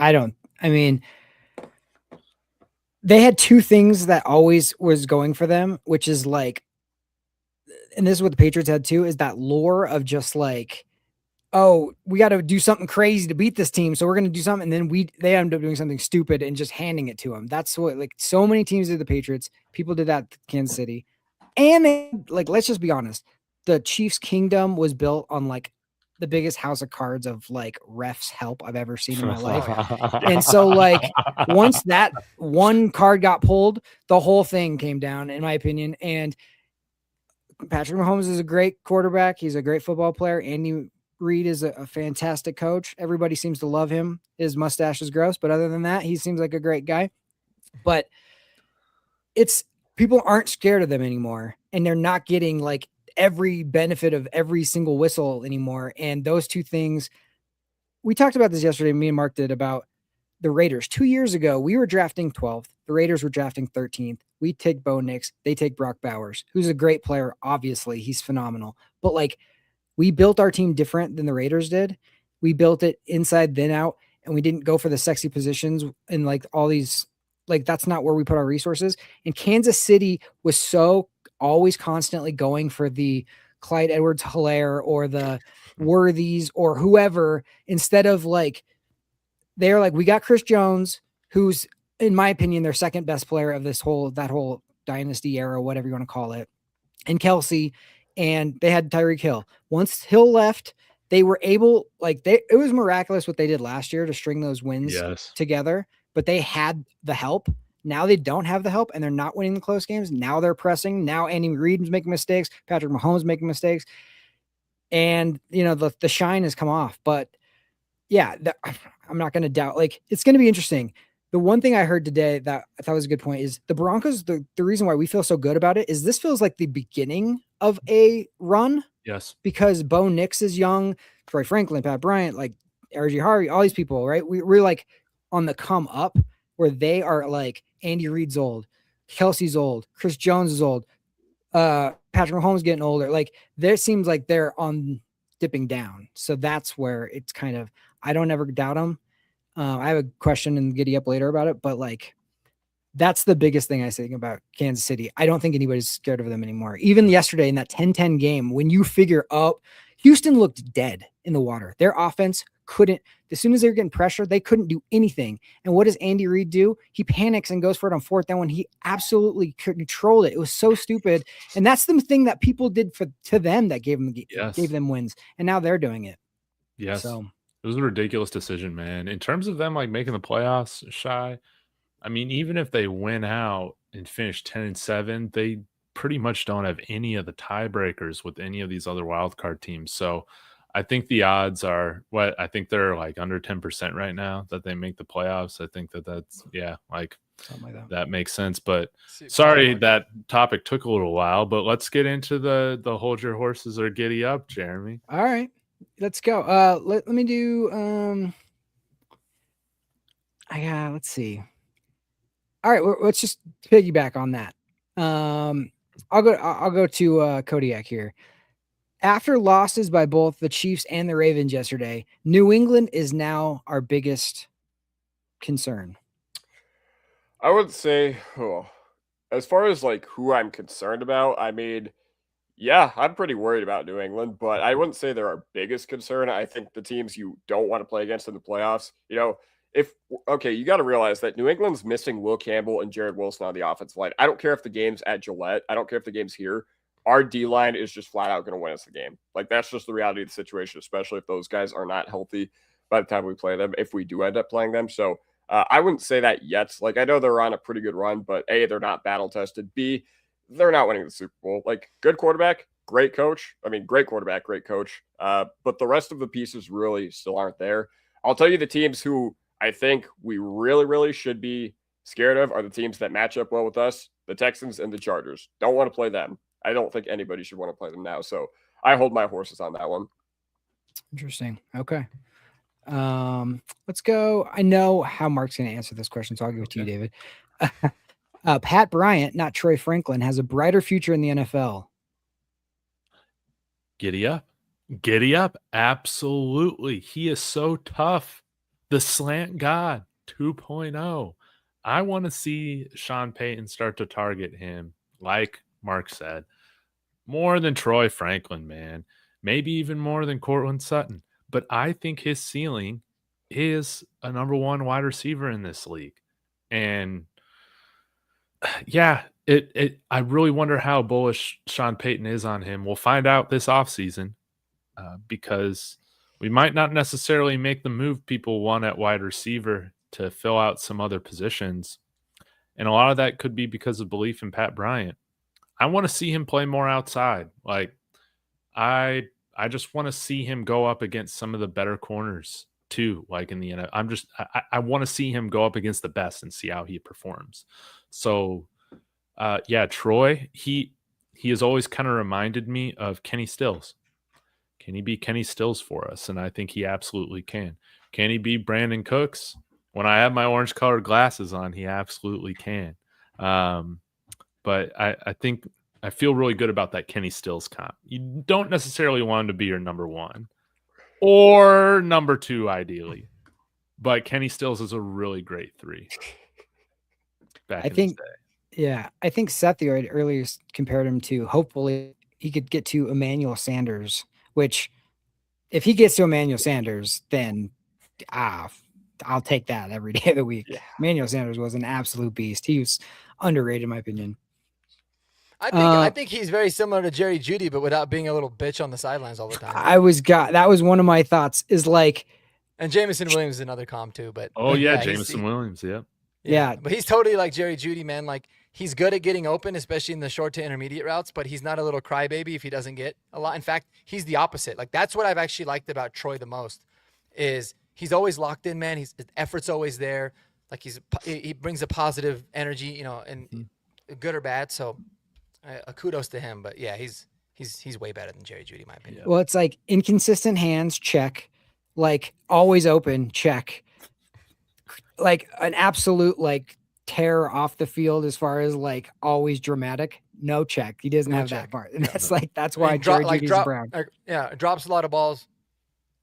Speaker 4: They had two things that always was going for them, which is like, and this is what the Patriots had too, is that lore of just like, oh, we got to do something crazy to beat this team, so we're going to do something, and then they end up doing something stupid and just handing it to them. That's what, like, so many teams did the Patriots. People did that to Kansas City. And they, like, let's just be honest, the Chiefs' kingdom was built on like the biggest house of cards of like refs help I've ever seen in my life. And so like once that one card got pulled, the whole thing came down, in my opinion. And Patrick Mahomes is a great quarterback. He's a great football player. Andy Reid is a fantastic coach. Everybody seems to love him. His mustache is gross, but other than that, he seems like a great guy. But people aren't scared of them anymore, and they're not getting like every benefit of every single whistle anymore. And those two things, we talked about this yesterday. Me and Mark did about the Raiders. 2 years ago, we were drafting 12th. The Raiders were drafting 13th. We take Bo Nix. They take Brock Bowers, who's a great player. Obviously, he's phenomenal. But like, we built our team different than the Raiders did. We built it inside, then out, and we didn't go for the sexy positions and like all these. Like, that's not where we put our resources. And Kansas City was so always constantly going for the Clyde Edwards-Helaire or the Worthies or whoever, instead of like, they're like, we got Chris Jones, who's, in my opinion, their second best player of that whole dynasty era, whatever you want to call it, and Kelsey, and they had Tyreek Hill. Once Hill left, they were able, it was miraculous what they did last year to string those wins together, but they had the help. Now they don't have the help, and they're not winning the close games. Now they're pressing. Now Andy Reid's making mistakes. Patrick Mahomes making mistakes. And, the shine has come off. But, yeah, I'm not going to doubt. It's going to be interesting. The one thing I heard today that I thought was a good point is the Broncos, the reason why we feel so good about it is this feels like the beginning of a run.
Speaker 1: Yes.
Speaker 4: Because Bo Nix is young, Troy Franklin, Pat Bryant, RG Harvey, all these people, right? We're on the come up where they are Andy Reid's old, Kelsey's old, Chris Jones is old, Patrick Mahomes getting older. There seems like they're on dipping down. So that's where it's kind of, I don't ever doubt them. I have a question and giddy up later about it, but that's the biggest thing I think about Kansas City. I don't think anybody's scared of them anymore. Even yesterday in that 10-10 game, when you figure Houston looked dead in the water. Their offense couldn't, as soon as they were getting pressure, they couldn't do anything. And what does Andy Reid do? He panics and goes for it on fourth down when he absolutely controlled it. It was so stupid. And that's the thing that people did to them that gave them wins. And now they're doing it.
Speaker 1: Yes.
Speaker 4: So
Speaker 1: it was a ridiculous decision, man. In terms of them making the playoffs, Shy, I mean, even if they win out and finish 10-7, they pretty much don't have any of the tiebreakers with any of these other wildcard teams. So I think the odds are I think they're under 10% right now that they make the playoffs. I think that's something like that makes sense. But sorry that topic took a little while, but let's get into the hold your horses or giddy up, Jeremy.
Speaker 4: All right, let's go. Let me do let's see. All right, let's just piggyback on that. I'll go to Kodiak here. After losses by both the Chiefs and the Ravens yesterday, New England is now our biggest concern.
Speaker 2: I would say, as far as who I'm concerned about, I mean, yeah, I'm pretty worried about New England, but I wouldn't say they're our biggest concern. I think the teams you don't want to play against in the playoffs, you got to realize that New England's missing Will Campbell and Jared Wilson on the offensive line. I don't care if the game's at Gillette. I don't care if the game's here. Our D-line is just flat out going to win us the game. That's just the reality of the situation, especially if those guys are not healthy by the time we play them, if we do end up playing them. So I wouldn't say that yet. I know they're on a pretty good run, but A, they're not battle-tested. B, they're not winning the Super Bowl. Good quarterback, great coach. I mean, great quarterback, great coach. But the rest of the pieces really still aren't there. I'll tell you the teams who I think we really, really should be scared of are the teams that match up well with us, the Texans and the Chargers. Don't want to play them. I don't think anybody should want to play them now. So I hold my horses on that one.
Speaker 4: Interesting. Okay. Let's go. I know how Mark's going to answer this question, so I'll give it to you, David. Pat Bryant, not Troy Franklin, has a brighter future in the NFL.
Speaker 1: Giddy up. Giddy up. Absolutely. He is so tough. The slant god 2.0. I want to see Sean Payton start to target him, like Mark said, more than Troy Franklin, man. Maybe even more than Cortland Sutton. But I think his ceiling is a number one wide receiver in this league. And yeah, I really wonder how bullish Sean Payton is on him. We'll find out this offseason because we might not necessarily make the move people want at wide receiver to fill out some other positions. And a lot of that could be because of belief in Pat Bryant. I want to see him play more outside. I just want to see him go up against some of the better corners too. In the NFL, I want to see him go up against the best and see how he performs. So, Troy, he has always kind of reminded me of Kenny Stills. Can he be Kenny Stills for us? And I think he absolutely can. Can he be Brandon Cooks? When I have my orange colored glasses on, he absolutely can. But I think I feel really good about that Kenny Stills comp. You don't necessarily want him to be your number one or number two, ideally. But Kenny Stills is a really great 3. I think
Speaker 4: Seth earlier compared him to, hopefully, he could get to Emmanuel Sanders, which if he gets to Emmanuel Sanders, then I'll take that every day of the week.
Speaker 2: Yeah.
Speaker 4: Emmanuel Sanders was an absolute beast. He was underrated, in my opinion.
Speaker 3: I think he's very similar to Jerry Jeudy, but without being a little bitch on the sidelines all the time.
Speaker 4: That was one of my thoughts is like,
Speaker 3: and Jameson Williams is another comp too, but
Speaker 1: Jameson Williams,
Speaker 4: yeah.
Speaker 3: But he's totally like Jerry Jeudy, man. Like he's good at getting open, especially in the short to intermediate routes, but he's not a little crybaby if he doesn't get a lot. In fact, he's the opposite. Like that's what I've actually liked about Troy the most is he's always locked in, man. His effort's always there. Like he brings a positive energy, you know, and good or bad. So kudos to him. But yeah, he's way better than Jerry Jeudy, in my opinion.
Speaker 4: Well, it's like inconsistent hands, check. Like always open, check. Like an absolute like tear off the field as far as like always dramatic. No check. He doesn't have that part. And that's why Jerry Jeudy's Brown.
Speaker 3: Drops a lot of balls.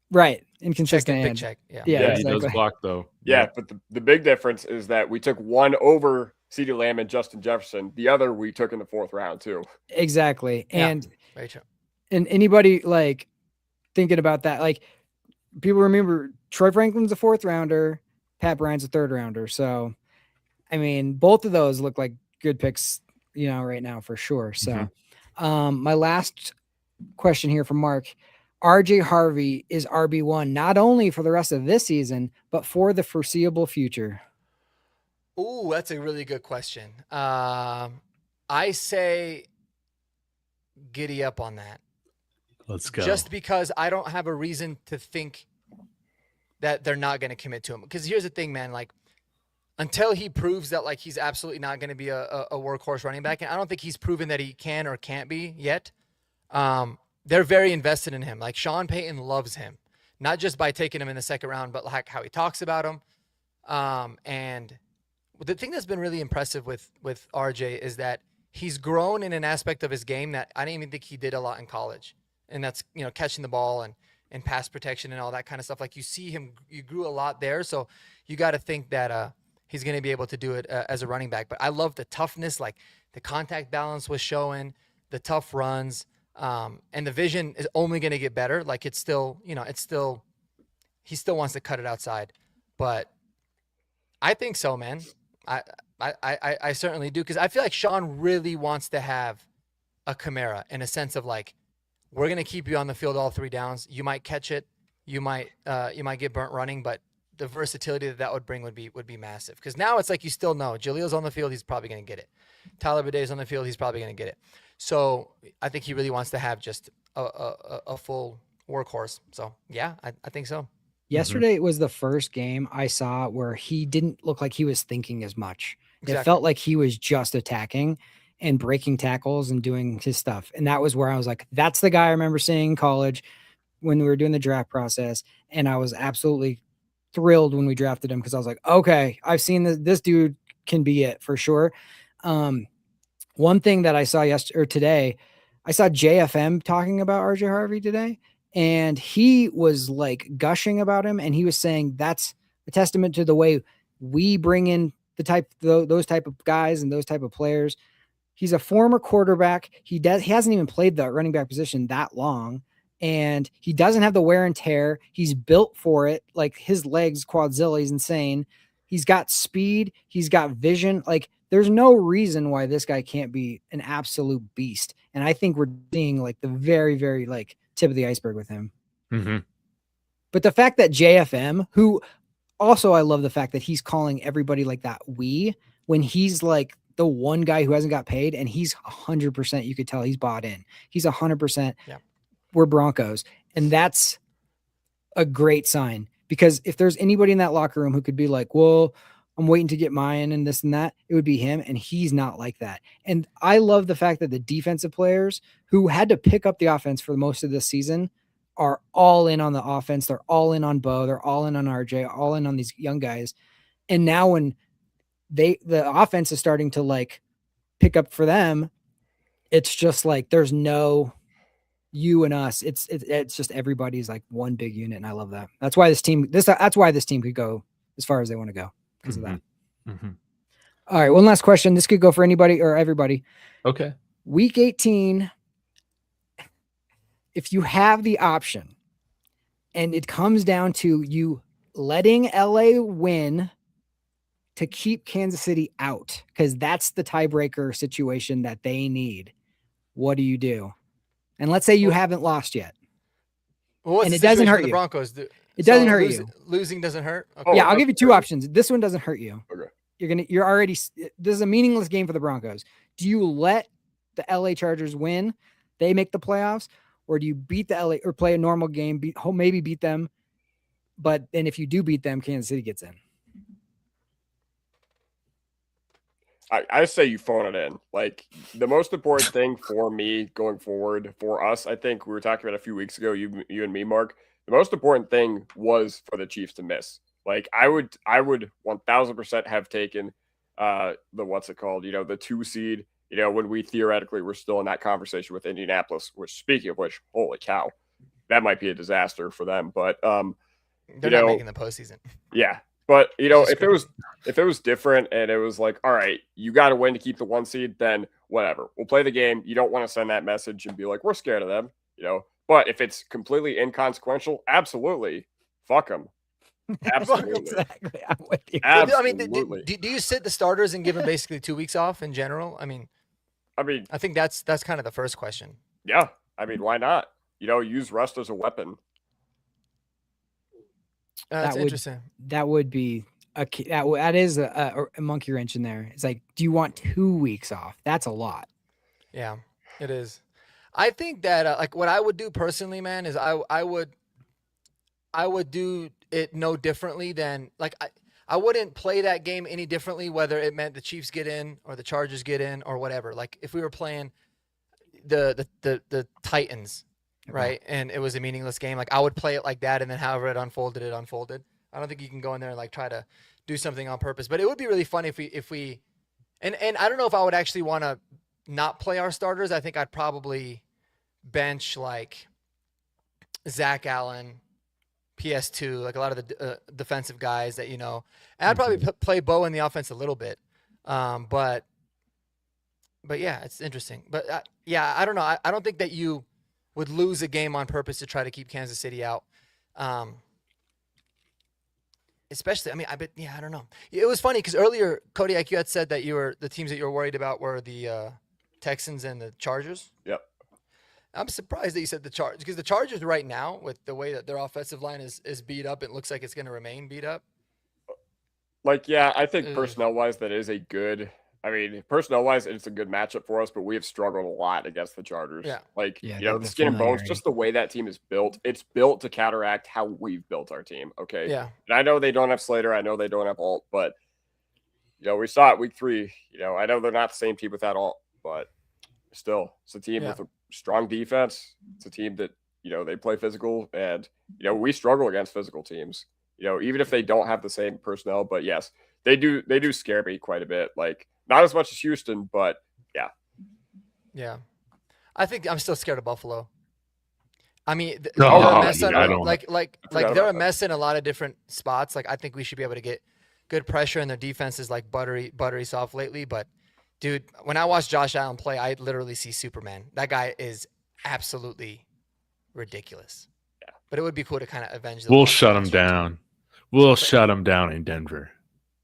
Speaker 4: Right. Inconsistent
Speaker 3: big check. Yeah,
Speaker 1: exactly. He does block though.
Speaker 2: Yeah, but the big difference is that we took one over CeeDee Lamb and Justin Jefferson. The other we took in the 4th round too.
Speaker 4: Exactly. And
Speaker 3: very true.
Speaker 4: And anybody like thinking about that, like people remember Troy Franklin's a 4th rounder, Pat Bryant's a 3rd rounder. So, I mean, both of those look like good picks, you know, right now for sure. So, my last question here from Mark. RJ Harvey is RB1, not only for the rest of this season, but for the foreseeable future.
Speaker 3: Ooh, that's a really good question. I say giddy up on that.
Speaker 1: Let's go.
Speaker 3: Just because I don't have a reason to think that they're not going to commit to him. Because here's the thing, man, like until he proves that like he's absolutely not going to be a workhorse running back, and I don't think he's proven that he can or can't be yet. They're very invested in him. Like Sean Payton loves him, not just by taking him in the 2nd round, but like how he talks about him. And the thing that's been really impressive with RJ is that he's grown in an aspect of his game that I didn't even think he did a lot in college. And that's, you know, catching the ball and pass protection and all that kind of stuff. Like you see him, you grew a lot there. So you got to think that he's going to be able to do it as a running back. But I love the toughness, like the contact balance was showing, the tough runs. And the vision is only going to get better. Like it's still, you know, he still wants to cut it outside, but I think so, man. I certainly do. Cause I feel like Sean really wants to have a Kamara in a sense of like, we're going to keep you on the field all 3 downs. You might catch it. You might get burnt running, but the versatility that would bring would be massive. Cause now it's like, you still know Jalil's on the field. He's probably going to get it. Tyler Baday's on the field. He's probably going to get it. So I think he really wants to have just a full workhorse. So yeah, I think so.
Speaker 4: Yesterday was the first game I saw where he didn't look like he was thinking as much.
Speaker 3: Exactly.
Speaker 4: It felt like he was just attacking and breaking tackles and doing his stuff. And that was where I was like, that's the guy I remember seeing in college when we were doing the draft process. And I was absolutely thrilled when we drafted him because I was like, okay, I've seen this dude can be it for sure. One thing that I saw today, I saw JFM talking about RJ Harvey today, and he was like gushing about him. And he was saying that's a testament to the way we bring in those type of guys and those type of players. He's a former quarterback. He hasn't even played the running back position that long, and he doesn't have the wear and tear. He's built for it. Like his legs, quadzilla, he's insane. He's got speed. He's got vision. Like there's no reason why this guy can't be an absolute beast. And I think we're seeing like the very, very like tip of the iceberg with him.
Speaker 1: Mm-hmm.
Speaker 4: But the fact that JFM, who also, I love the fact that he's calling everybody like that when he's like the one guy who hasn't got paid, and he's 100%, you could tell he's bought in. He's 100%.
Speaker 3: Yeah.
Speaker 4: We're Broncos. And that's a great sign, because if there's anybody in that locker room who could be like, well, I'm waiting to get mine and this and that, it would be him. And he's not like that. And I love the fact that the defensive players who had to pick up the offense for most of this season are all in on the offense. They're all in on Bo. They're all in on RJ, all in on these young guys. And now when the offense is starting to like pick up for them, it's just like, there's no you and us. It's just everybody's like one big unit. And I love that. That's why this team could go as far as they want to go because of that.
Speaker 1: Mm-hmm.
Speaker 4: All right. One last question. This could go for anybody or everybody.
Speaker 1: Okay.
Speaker 4: Week 18, if you have the option and it comes down to you letting LA win to keep Kansas City out, because that's the tiebreaker situation that they need, what do you do? And let's say you haven't lost yet.
Speaker 3: Well, what's
Speaker 4: And
Speaker 3: the
Speaker 4: it doesn't
Speaker 3: situation
Speaker 4: hurt
Speaker 3: for the
Speaker 4: you.
Speaker 3: Broncos?
Speaker 4: It doesn't hurt you.
Speaker 3: Losing doesn't hurt. Okay.
Speaker 2: Oh,
Speaker 4: Yeah, I'll
Speaker 2: that's
Speaker 4: give you two
Speaker 2: good.
Speaker 4: options. This one doesn't hurt you.
Speaker 2: Okay.
Speaker 4: You're already, this is a meaningless game for the Broncos. Do you let the LA Chargers win? They make the playoffs, or do you beat the LA or play a normal game, maybe beat them? But then if you do beat them, Kansas City gets in.
Speaker 2: I say you phone it in. Like, the most important thing for me going forward, for us, I think we were talking about a few weeks ago, you and me, Mark. The most important thing was for the Chiefs to miss. Like, I would 1000% have taken the what's it called? The 2 seed. When we theoretically were still in that conversation with Indianapolis. Which, speaking of which, holy cow, that might be a disaster for them. But
Speaker 3: they're not making the postseason.
Speaker 2: Yeah. But if it was different and it was like, all right, you got to win to keep the 1 seed, then whatever. We'll play the game. You don't want to send that message and be like, we're scared of them, But if it's completely inconsequential, absolutely, fuck them. Absolutely,
Speaker 4: Exactly. I'm with you.
Speaker 2: absolutely.
Speaker 3: I mean, do you sit the starters and give them basically 2 weeks off in general? I mean, I think that's kind of the first question.
Speaker 2: Yeah. I mean, why not? Use rust as a weapon.
Speaker 3: That's interesting.
Speaker 4: That would be that is a monkey wrench in there. It's like, do you want 2 weeks off? That's a lot.
Speaker 3: Yeah, it is. I think that like what I would do personally, man, is I would do it no differently than like I wouldn't play that game any differently, whether it meant the Chiefs get in or the Chargers get in or whatever. Like if we were playing the Titans, right, and it was a meaningless game, like I would play it like that, and then however it unfolded. I don't think you can go in there and like try to do something on purpose, but it would be really fun if we and I don't know if I would actually want to not play our starters. I think I'd probably bench like Zach Allen, PS2, like a lot of the defensive guys that and I'd probably play Bo in the offense a little bit, but yeah, it's interesting. But yeah, I don't know. I don't think that you would lose a game on purpose to try to keep Kansas City out. Especially, I don't know. It was funny because earlier, Kodiak, you had said that the teams that you were worried about were the Texans and the Chargers.
Speaker 2: Yep.
Speaker 3: I'm surprised that you said the Chargers, because the Chargers right now, with the way that their offensive line is beat up, it looks like it's going to remain beat up.
Speaker 2: Like, yeah, I think personnel-wise, that is a good. I mean, personnel-wise, it's a good matchup for us, but we have struggled a lot against the Chargers.
Speaker 3: Yeah.
Speaker 2: Like,
Speaker 4: the
Speaker 2: the skin and bones, just the way that team is built. It's built to counteract how we've built our team. Okay.
Speaker 3: Yeah.
Speaker 2: And I know they don't have Slater. I know they don't have Alt, but we saw it week 3. I know they're not the same team without Alt, but still, it's a team with a strong defense. It's a team that they play physical, and we struggle against physical teams. Even if they don't have the same personnel, but yes, they do scare me quite a bit. Like, not as much as Houston, but yeah.
Speaker 3: Yeah. I think I'm still scared of Buffalo. I mean,
Speaker 1: No,
Speaker 3: they're a mess
Speaker 1: I don't.
Speaker 3: like they're a mess in a lot of different spots. Like I think we should be able to get good pressure, and their defense is like buttery soft lately. But dude, when I watch Josh Allen play, I literally see Superman. That guy is absolutely ridiculous.
Speaker 2: Yeah.
Speaker 3: But it would be cool to kind of avenge.
Speaker 1: We'll shut him down. We'll shut him down in Denver.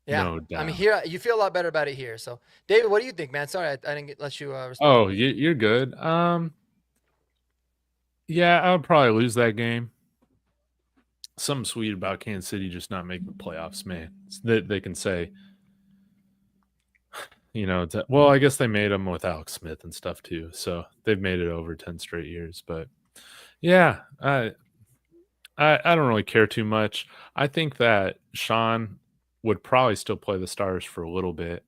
Speaker 3: Yeah,
Speaker 1: No doubt.
Speaker 3: I mean, here you feel a lot better about it here. So, David, what do you think, man? Sorry, I didn't let you respond.
Speaker 1: Oh, you're good. Yeah, I would probably lose that game. Something sweet about Kansas City just not making the playoffs, man. They can say, well, I guess they made them with Alex Smith and stuff too. So they've made it over 10 straight years. But yeah, I don't really care too much. I think that Sean would probably still play the Stars for a little bit.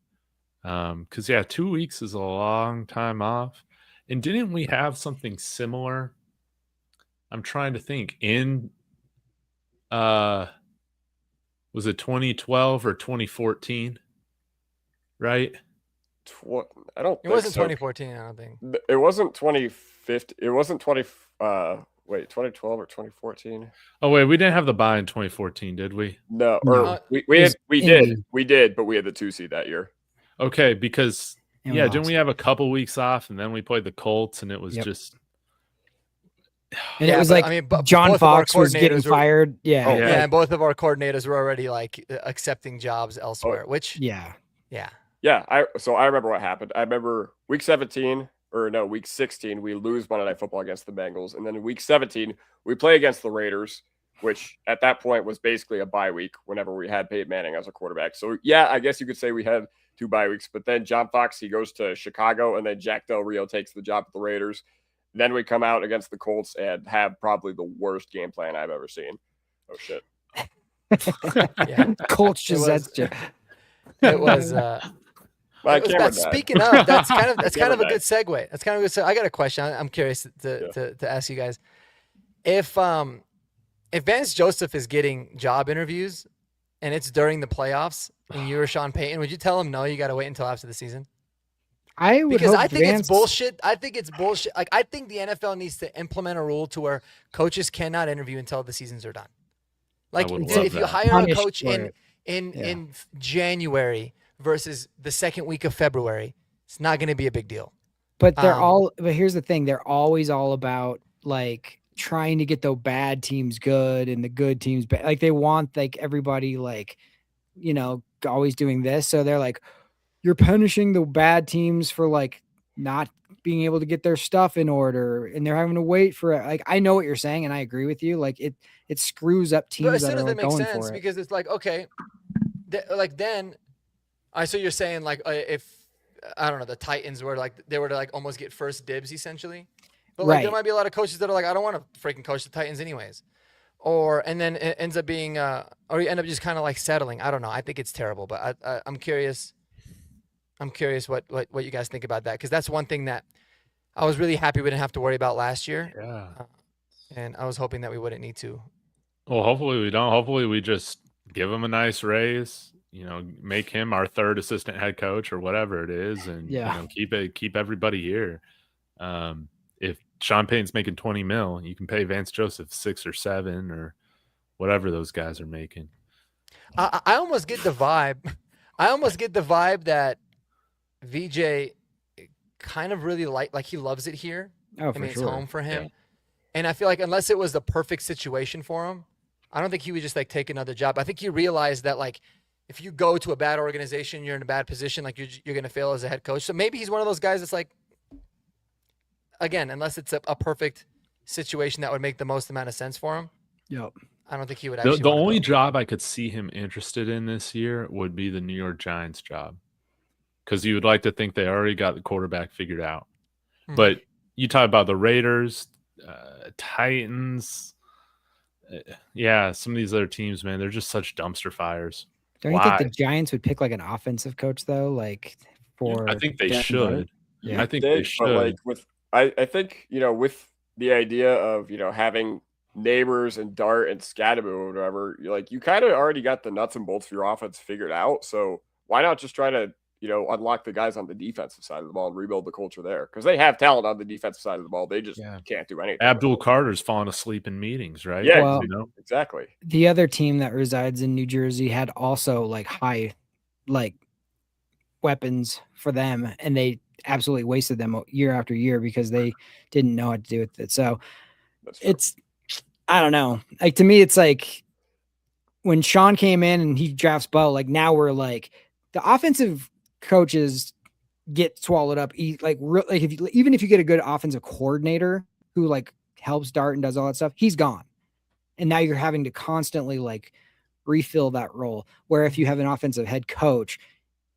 Speaker 1: Because, 2 weeks is a long time off. And didn't we have something similar? I'm trying to think. In, was it 2012 or 2014? Right?
Speaker 2: I don't think
Speaker 3: It wasn't
Speaker 2: so.
Speaker 3: 2014, I don't think.
Speaker 2: It wasn't 2015. It wasn't 2012 or 2014?
Speaker 1: Oh, wait, we didn't have the bye in 2014, did we?
Speaker 2: No,
Speaker 4: No.
Speaker 2: we did, but we had the 2 seed that year.
Speaker 1: Okay, because
Speaker 4: And we
Speaker 1: didn't
Speaker 4: lost.
Speaker 1: we have a couple weeks off and then we played the Colts and it was
Speaker 4: Yep.
Speaker 1: just
Speaker 4: And
Speaker 3: Yeah,
Speaker 4: it was
Speaker 3: but,
Speaker 4: like
Speaker 3: I mean, but
Speaker 4: John
Speaker 3: both of our
Speaker 4: Fox was getting
Speaker 3: coordinators were-
Speaker 4: fired. Yeah.
Speaker 2: Oh,
Speaker 3: Yeah,
Speaker 1: Yeah.
Speaker 3: and both of our coordinators were already like accepting jobs elsewhere, which
Speaker 4: Yeah.
Speaker 3: yeah.
Speaker 2: Yeah, I remember what happened. I remember week 17 or no, week 16 we lose Monday Night Football against the Bengals, and then in week 17 we play against the Raiders, which at that point was basically a bye week whenever we had Peyton Manning as a quarterback. So yeah, I guess you could say we had 2 bye weeks, but then John Fox, he goes to Chicago, and then Jack Del Rio takes the job at the Raiders. Then we come out against the Colts and have probably the worst game plan I've ever seen. Oh shit.
Speaker 3: Yeah.
Speaker 4: Colts
Speaker 3: It was
Speaker 4: just
Speaker 3: it was
Speaker 2: My
Speaker 3: it was
Speaker 2: camera
Speaker 3: bad.
Speaker 2: died.
Speaker 3: Speaking of, that's kind of
Speaker 2: camera
Speaker 3: a
Speaker 2: died.
Speaker 3: good segue. That's kind of a good segue. I got a question. I'm curious to ask you guys. If Vance Joseph is getting job interviews and it's during the playoffs and you were Sean Payton, would you tell him no, you got to wait until after the season?
Speaker 4: I would
Speaker 3: Because
Speaker 4: hope
Speaker 3: I think
Speaker 4: Vance,
Speaker 3: it's bullshit. I think it's bullshit. Like, I think the NFL needs to implement a rule to where coaches cannot interview until the seasons are done. Like,
Speaker 1: would
Speaker 3: if
Speaker 1: love
Speaker 3: you
Speaker 1: that.
Speaker 3: hire a
Speaker 4: Punished
Speaker 3: coach
Speaker 4: for
Speaker 3: in
Speaker 4: it.
Speaker 3: in January versus the second week of February, it's not going to be a big deal.
Speaker 4: But they're
Speaker 3: Um,
Speaker 4: but here's the thing, they're always all about like trying to get the bad teams good and the good teams bad. Like they want like everybody like, always doing this. So they're like, you're punishing the bad teams for like not being able to get their stuff in order and they're having to wait for it. Like I know what you're saying and I agree with you. Like it screws up
Speaker 3: But
Speaker 4: teams
Speaker 3: as
Speaker 4: that
Speaker 3: soon
Speaker 4: are
Speaker 3: as that
Speaker 4: like
Speaker 3: makes
Speaker 4: going
Speaker 3: sense,
Speaker 4: for it.
Speaker 3: because it's like, okay, then so you're saying like if I don't know, the Titans were like they were to like almost get first dibs essentially, but like there
Speaker 4: Right.
Speaker 3: might be a lot of coaches that are like, I don't want to freaking coach the Titans anyways, and then it ends up being or you end up just kind of like settling. I don't know. I think it's terrible, but I'm curious. I'm curious what you guys think about that, because that's one thing that I was really happy we didn't have to worry about last year,
Speaker 1: Yeah.
Speaker 3: and I was hoping that we wouldn't need to.
Speaker 1: Well, hopefully we don't. Hopefully we just give him a nice raise, make him our third assistant head coach or whatever it is, and
Speaker 4: Yeah.
Speaker 1: keep everybody here. If Sean Payton's making 20 mil, you can pay Vance Joseph 6 or 7 or whatever those guys are making.
Speaker 3: I almost get the vibe. I almost get the vibe that VJ kind of really like he loves it here.
Speaker 4: Oh,
Speaker 3: I
Speaker 4: for
Speaker 3: mean,
Speaker 4: sure.
Speaker 3: it's home for him.
Speaker 1: Yeah.
Speaker 3: And I feel like unless it was the perfect situation for him, I don't think he would just like take another job. I think he realized that like if you go to a bad organization, you're in a bad position, like you're going to fail as a head coach. So maybe he's one of those guys that's like, again, unless it's a perfect situation that would make the most amount of sense for him,
Speaker 4: Yep.
Speaker 3: I don't think he would
Speaker 1: The,
Speaker 3: actually
Speaker 1: the
Speaker 3: wanna
Speaker 1: only
Speaker 3: go.
Speaker 1: job I could see him interested in this year would be the New York Giants job, because you would like to think they already got the quarterback figured out.
Speaker 3: Mhm.
Speaker 1: But you talk about the Raiders, Titans, yeah, some of these other teams, man, they're just such dumpster fires.
Speaker 4: Don't you think
Speaker 1: Why?
Speaker 4: the Giants would pick like an offensive coach though? Like for
Speaker 1: I think they
Speaker 4: Denver?
Speaker 1: should.
Speaker 4: Yeah.
Speaker 1: I think they
Speaker 2: But
Speaker 1: should.
Speaker 2: like I think, with the idea of, having Neighbors and Dart and Scadaboo or whatever, you kind of already got the nuts and bolts of your offense figured out. So why not just try to, unlock the guys on the defensive side of the ball and rebuild the culture there? Because they have talent on the defensive side of the ball. They just can't do anything.
Speaker 1: Abdul Carter's falling asleep in meetings, right?
Speaker 2: Yeah,
Speaker 4: Well,
Speaker 2: exactly.
Speaker 4: The other team that resides in New Jersey had also like high like weapons for them, and they absolutely wasted them year after year because they didn't know what to do with it. So
Speaker 2: That's true.
Speaker 4: it's, I don't know. Like to me, it's like when Sean came in and he drafts Bo, like now we're like the offensive coaches get swallowed up. Like even if you get a good offensive coordinator who like helps Dart and does all that stuff, he's gone. And now you're having to constantly like refill that role. Where if you have an offensive head coach,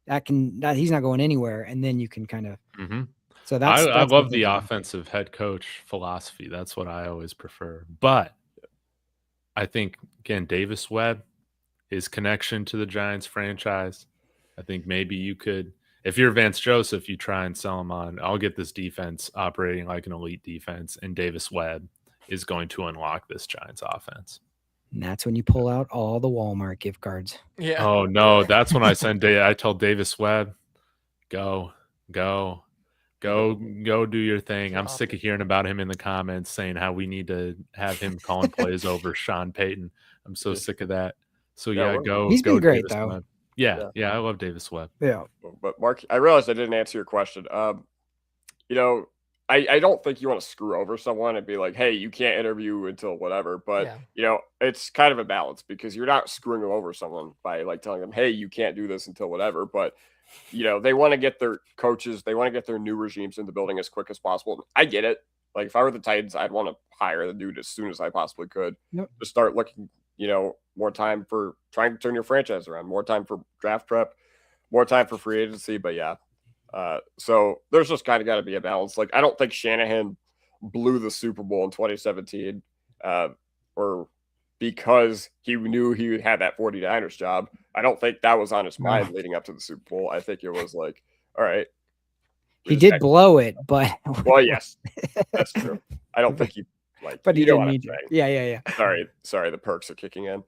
Speaker 4: that he's not going anywhere, and then you can kind of.
Speaker 1: Mm-hmm.
Speaker 4: So that's
Speaker 1: I
Speaker 4: what
Speaker 1: love
Speaker 4: I'm
Speaker 1: the
Speaker 4: thinking.
Speaker 1: offensive head coach philosophy. That's what I always prefer. But I think again, Davis Webb, his connection to the Giants franchise, I think maybe you could, if you're Vance Joseph, you try and sell him on, I'll get this defense operating like an elite defense, and Davis Webb is going to unlock this Giants offense.
Speaker 4: And that's when you pull out all the Walmart gift cards.
Speaker 3: Yeah.
Speaker 1: Oh no, that's when I tell Davis Webb, go do your thing. I'm sick of hearing about him in the comments saying how we need to have him calling plays over Sean Payton. I'm so sick of that. So go.
Speaker 4: He's been great
Speaker 1: Davis
Speaker 4: though.
Speaker 1: Webb. Yeah, I love Davis Webb.
Speaker 4: Yeah.
Speaker 2: But Mark, I realized I didn't answer your question. I don't think you want to screw over someone and be like, hey, you can't interview until whatever. But, it's kind of a balance because you're not screwing over someone by like telling them, hey, you can't do this until whatever. But, they want to get their coaches, they want to get their new regimes in the building as quick as possible. I get it. Like if I were the Titans, I'd want to hire the dude as soon as I possibly could to start looking, more time for trying to turn your franchise around, more time for draft prep, more time for free agency. But so there's just kind of got to be a balance. Like I don't think Shanahan blew the Super Bowl in 2017 or because he knew he had that 49ers job. I don't think that was on his mind leading up to the Super Bowl. I think it was like, all right.
Speaker 4: He did blow it, but
Speaker 2: well, yes, that's true. I don't think he like,
Speaker 4: but he didn't need to. Yeah.
Speaker 2: Sorry, the perks are kicking in.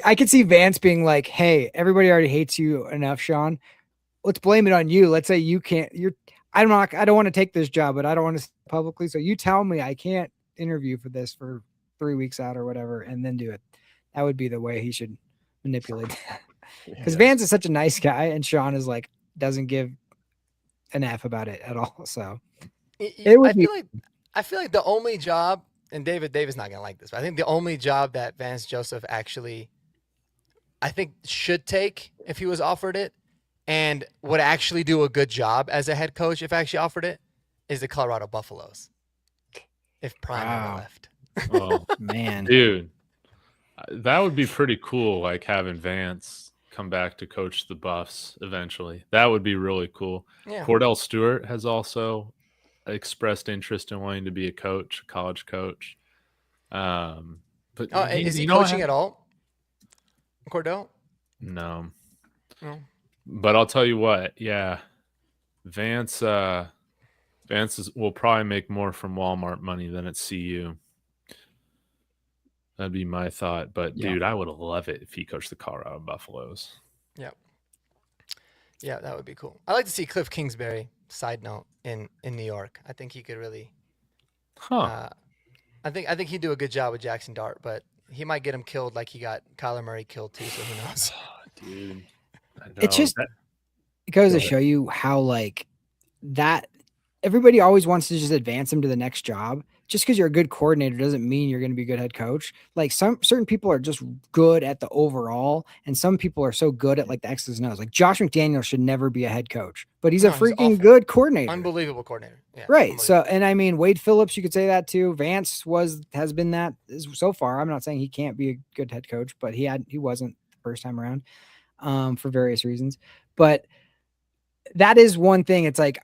Speaker 4: I could see Vance being like, "Hey, everybody already hates you enough, Sean. Let's blame it on you. Let's say you can't. I don't want to take this job, but I don't want to publicly. So you tell me I can't interview for this for 3 weeks out or whatever, and then do it. That would be the way he should manipulate that. Because Vance is such a nice guy, and Sean is like doesn't give an F about it at all. So
Speaker 3: I feel like the only job, and David's not gonna like this, but I think the only job that Vance Joseph actually, I think, should take if he was offered it, and would actually do a good job as a head coach if actually offered it, is the Colorado Buffaloes. If Prime ever left.
Speaker 1: Oh
Speaker 4: man,
Speaker 1: dude, that would be pretty cool. Like having Vance come back to coach the Buffs eventually. That would be really cool.
Speaker 3: Yeah.
Speaker 1: Cordell Stewart has also expressed interest in wanting to be a college coach. But
Speaker 3: is he coaching at all, Cordell?
Speaker 1: No. But I'll tell you what, Vance will probably make more from Walmart money than at CU. That'd be my thought. But dude, I would love it if he coached the Colorado Buffaloes.
Speaker 3: Yeah, that would be cool. I'd like to see Cliff Kingsbury, side note, in New York. I think he could really I think he'd do a good job with Jackson Dart, but he might get him killed like he got Kyler Murray killed too, so who knows?
Speaker 1: Dude.
Speaker 4: It's just it goes to show you how like that everybody always wants to just advance him to the next job. Just because you're a good coordinator doesn't mean you're going to be a good head coach. Like certain people are just good at the overall, and some people are so good at like the X's and O's. Like Josh McDaniels should never be a head coach, but he's a freaking good coordinator.
Speaker 3: Unbelievable coordinator. Yeah,
Speaker 4: right. So, and I mean, Wade Phillips, you could say that too. Vance has been that so far. I'm not saying he can't be a good head coach, but he wasn't the first time around for various reasons. But that is one thing. It's like,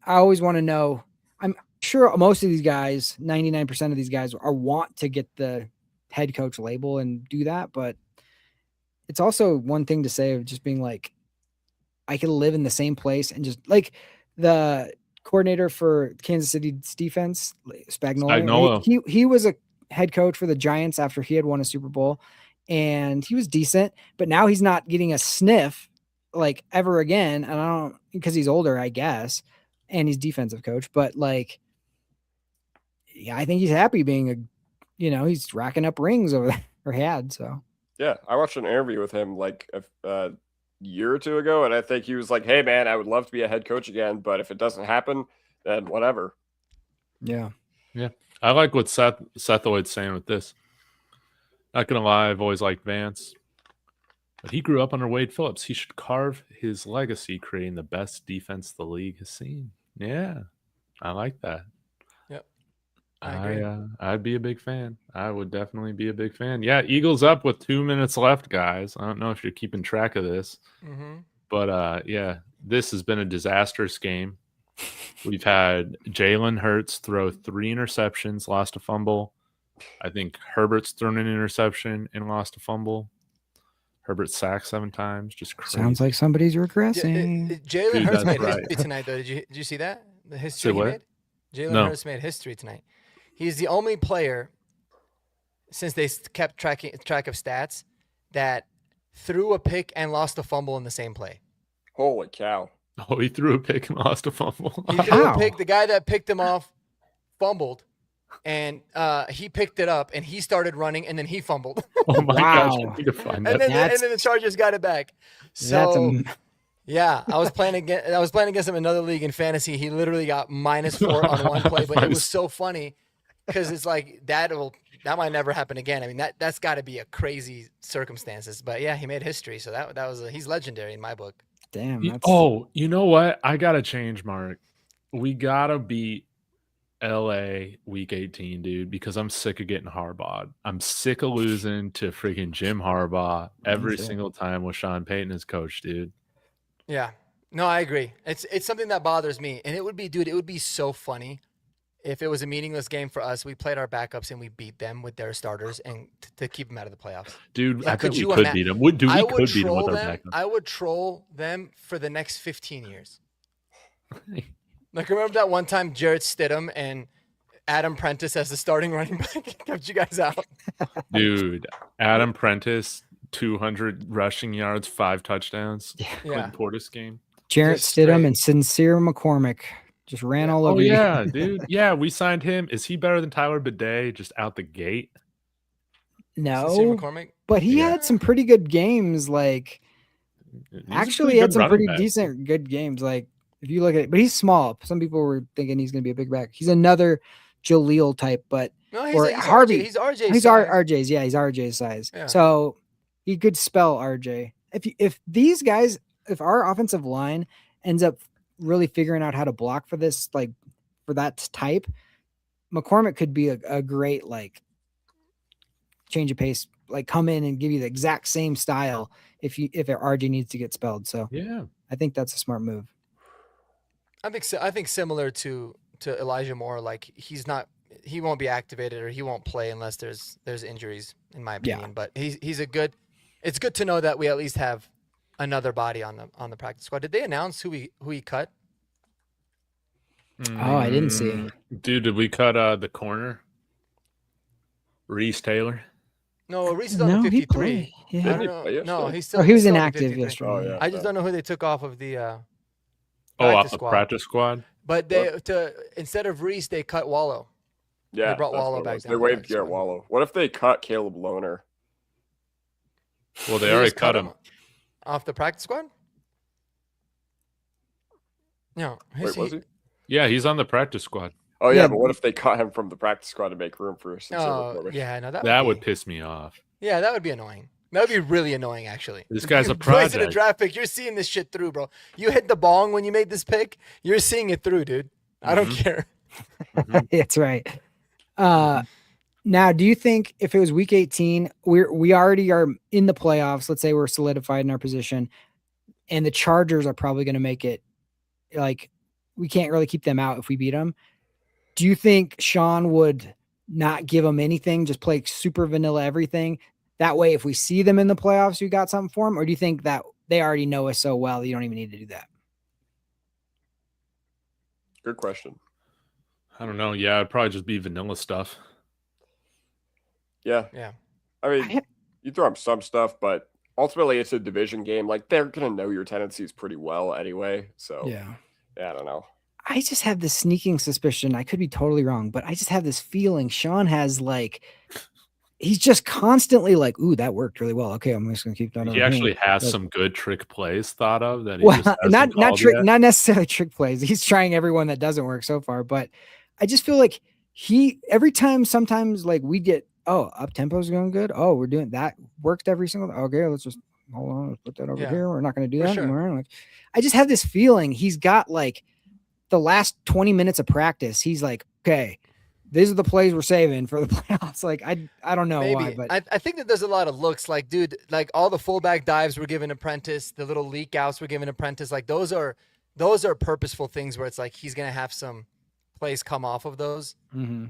Speaker 4: I always want to know, I'm sure most of these guys, 99% of these guys want to get the head coach label and do that. But it's also one thing to say of just being like, I could live in the same place and just like the coordinator for Kansas City's defense, Spagnuolo. He was a head coach for the Giants after he had won a Super Bowl, and he was decent, but now he's not getting a sniff like ever again. And I don't, because he's older, I guess, and he's defensive coach, but like, yeah, I think he's happy being he's racking up rings over there, or had. So
Speaker 2: yeah, I watched an interview with him like a year or two ago, and I think he was like, hey man, I would love to be a head coach again, but if it doesn't happen, then whatever.
Speaker 1: Yeah I like what Seth Lloyd's saying with this. Not gonna lie, I've always liked Vance, but he grew up under Wade Phillips. He should carve his legacy creating the best defense the league has seen. Yeah, I like that.
Speaker 3: Yep, I agree.
Speaker 1: I'd be a big fan. I would definitely be a big fan. Yeah, Eagles up with 2 minutes left, guys. I don't know if you're keeping track of this, but this has been a disastrous game. We've had Jalen Hurts throw 3 interceptions, lost a fumble. I think Herbert's thrown an interception and lost a fumble. Herbert sacked 7 times. Just crazy.
Speaker 4: Sounds like somebody's regressing.
Speaker 3: Jalen Hurts made history tonight, though. Did you see that? The history he made? Jalen Hurts made history tonight. He's the only player, since they kept track of stats, that threw a pick and lost a fumble in the same play.
Speaker 2: Holy cow.
Speaker 1: Oh, he threw a pick and lost a fumble.
Speaker 3: He threw a pick. The guy that picked him off fumbled, and he picked it up, and he started running, and then he fumbled.
Speaker 1: Oh, my gosh. I need to find that.
Speaker 3: And then the Chargers got it back. So Yeah, I was playing against him in another league in fantasy. He literally got -4 on one play, but it was so funny because it's like that might never happen again. I mean, that's got to be a crazy circumstances. But yeah, he made history, so that was he's legendary in my book.
Speaker 4: Damn. That's
Speaker 1: You know what? I gotta change, Mark. We gotta beat LA week 18, dude, because I'm sick of getting Harbaugh'd. I'm sick of losing to freaking Jim Harbaugh every
Speaker 4: too.
Speaker 1: single time with Sean Payton as coach, dude.
Speaker 3: Yeah. No, I agree. It's something that bothers me. And it would be so funny if it was a meaningless game for us. We played our backups and we beat them with their starters and to keep them out of the playoffs.
Speaker 1: Dude,
Speaker 3: Like,
Speaker 1: I
Speaker 3: could
Speaker 1: bet we
Speaker 3: you
Speaker 1: could
Speaker 3: ima-
Speaker 1: beat them. We
Speaker 3: I would
Speaker 1: could beat them with
Speaker 3: troll
Speaker 1: our
Speaker 3: them.
Speaker 1: backup.
Speaker 3: I would troll them for the next 15 years. Like, remember that one time Jarrett Stidham and Adam Prentice as the starting running back kept you guys out?
Speaker 1: Dude, Adam Prentice, 200 rushing yards, 5 touchdowns.
Speaker 4: Yeah.
Speaker 1: Clinton Portis game.
Speaker 4: Jarrett
Speaker 3: Just
Speaker 4: Stidham
Speaker 3: straight.
Speaker 4: and Sincere McCormick just ran all over
Speaker 1: Oh
Speaker 4: you.
Speaker 1: yeah, dude. Yeah, we signed him. Is he better than Tyler Bidet just out the gate?
Speaker 3: Sincere
Speaker 4: No,
Speaker 3: McCormick?
Speaker 4: but he
Speaker 1: Yeah.
Speaker 4: had some pretty good games. Like,
Speaker 1: He's a
Speaker 4: actually
Speaker 1: pretty
Speaker 4: had
Speaker 1: good
Speaker 4: some
Speaker 1: running
Speaker 4: pretty
Speaker 1: back.
Speaker 4: decent, good games. Like, if you look at it, but he's small. Some people were thinking he's going to be a big back. He's another Jaleel type, but
Speaker 3: No,
Speaker 4: or
Speaker 3: he's
Speaker 4: Harvey.
Speaker 3: RJ. He's RJ.
Speaker 4: he's
Speaker 3: size.
Speaker 4: RJ's. Yeah, he's RJ's size.
Speaker 3: Yeah.
Speaker 4: So he could spell RJ. If these guys, if our offensive line ends up really figuring out how to block for this, like for that type, McCormick could be a great like change of pace, like come in and give you the exact same style if RJ needs to get spelled. So
Speaker 1: Yeah.
Speaker 4: I think that's a smart move.
Speaker 3: I think similar to Elijah Moore, like he won't be activated or he won't play unless there's injuries, in my
Speaker 4: Yeah.
Speaker 3: opinion. But it's good to know that we at least have another body on the practice squad. Did they announce who he cut?
Speaker 4: Oh, I didn't see.
Speaker 1: Dude, did we cut the corner? Reese Taylor?
Speaker 3: No, Reese is on
Speaker 4: No,
Speaker 3: the
Speaker 4: he
Speaker 3: 53.
Speaker 4: played.
Speaker 3: I
Speaker 4: Yeah.
Speaker 3: don't
Speaker 2: Didn't he
Speaker 3: know.
Speaker 2: play
Speaker 3: No,
Speaker 2: yesterday?
Speaker 3: he's still.
Speaker 4: Oh, he was
Speaker 3: he's still on the
Speaker 4: inactive
Speaker 3: 53.
Speaker 4: yesterday.
Speaker 2: Oh, yeah.
Speaker 3: I just don't know who they took off of the
Speaker 1: Oh, off
Speaker 3: practice
Speaker 1: the
Speaker 3: squad.
Speaker 1: practice squad?
Speaker 3: But instead of Reese, they cut Wallow.
Speaker 2: Yeah,
Speaker 3: brought
Speaker 2: that's
Speaker 3: Wallow
Speaker 2: what it
Speaker 3: back
Speaker 2: was.
Speaker 3: down
Speaker 2: They
Speaker 3: to
Speaker 2: waived
Speaker 3: practice
Speaker 2: Garrett
Speaker 3: squad.
Speaker 2: Wallow. What if they cut Caleb Lohner?
Speaker 1: Well, they
Speaker 3: They
Speaker 1: already
Speaker 3: just
Speaker 1: cut him.
Speaker 3: off the practice squad. No,
Speaker 2: Wait, was he?
Speaker 1: Yeah, he's on the practice squad.
Speaker 2: Oh yeah,
Speaker 4: Yeah.
Speaker 2: but what if they cut him from the practice squad to make room for Sincere
Speaker 3: Oh,
Speaker 2: McCormick?
Speaker 3: yeah, no,
Speaker 1: That would
Speaker 3: be,
Speaker 1: piss me off.
Speaker 3: yeah, that would be annoying. That would be really annoying, actually.
Speaker 1: This guy's a
Speaker 3: Plays in a
Speaker 1: project.
Speaker 3: draft pick. You're seeing this shit through, bro. You hit the bong when you made this pick. You're seeing it through, dude. I don't care.
Speaker 4: That's right. Now, do you think if it was week 18, we already are in the playoffs, let's say we're solidified in our position, and the Chargers are probably going to make it, like, we can't really keep them out if we beat them. Do you think Sean would not give them anything, just play super vanilla everything? That way, if we see them in the playoffs, you got something for them? Or do you think that they already know us so well that you don't even need to do that?
Speaker 2: Good question.
Speaker 1: I don't know. Yeah, it'd probably just be vanilla stuff.
Speaker 2: Yeah.
Speaker 3: Yeah.
Speaker 2: I mean, you throw up some stuff, but ultimately it's a division game. Like, they're going to know your tendencies pretty well anyway. So, yeah, I don't know.
Speaker 4: I just have this sneaking suspicion. I could be totally wrong, but I just have this feeling Sean has like, he's just constantly like, ooh, that worked really well. Okay, I'm just going to keep that.
Speaker 1: He actually has
Speaker 4: Like,
Speaker 1: some good trick plays thought of that. He
Speaker 4: well,
Speaker 1: just hasn't called yet.
Speaker 4: not necessarily trick plays. He's trying everyone that doesn't work so far, but I just feel like every time, sometimes like we get, up tempo's going good. Oh, we're doing that. Worked every single. Okay, let's just hold on. Let's put that over here. We're not going to do
Speaker 3: For
Speaker 4: that
Speaker 3: sure.
Speaker 4: anymore. Like, I just have this feeling he's got like the last 20 minutes of practice. He's like, okay, these are the plays we're saving for the playoffs. Like, I don't know why, but
Speaker 3: I think that there's a lot of looks. Like, dude, like all the fullback dives were given Apprentice, the little leak outs were given Apprentice. Like, those are purposeful things where it's like he's gonna have some plays come off of those.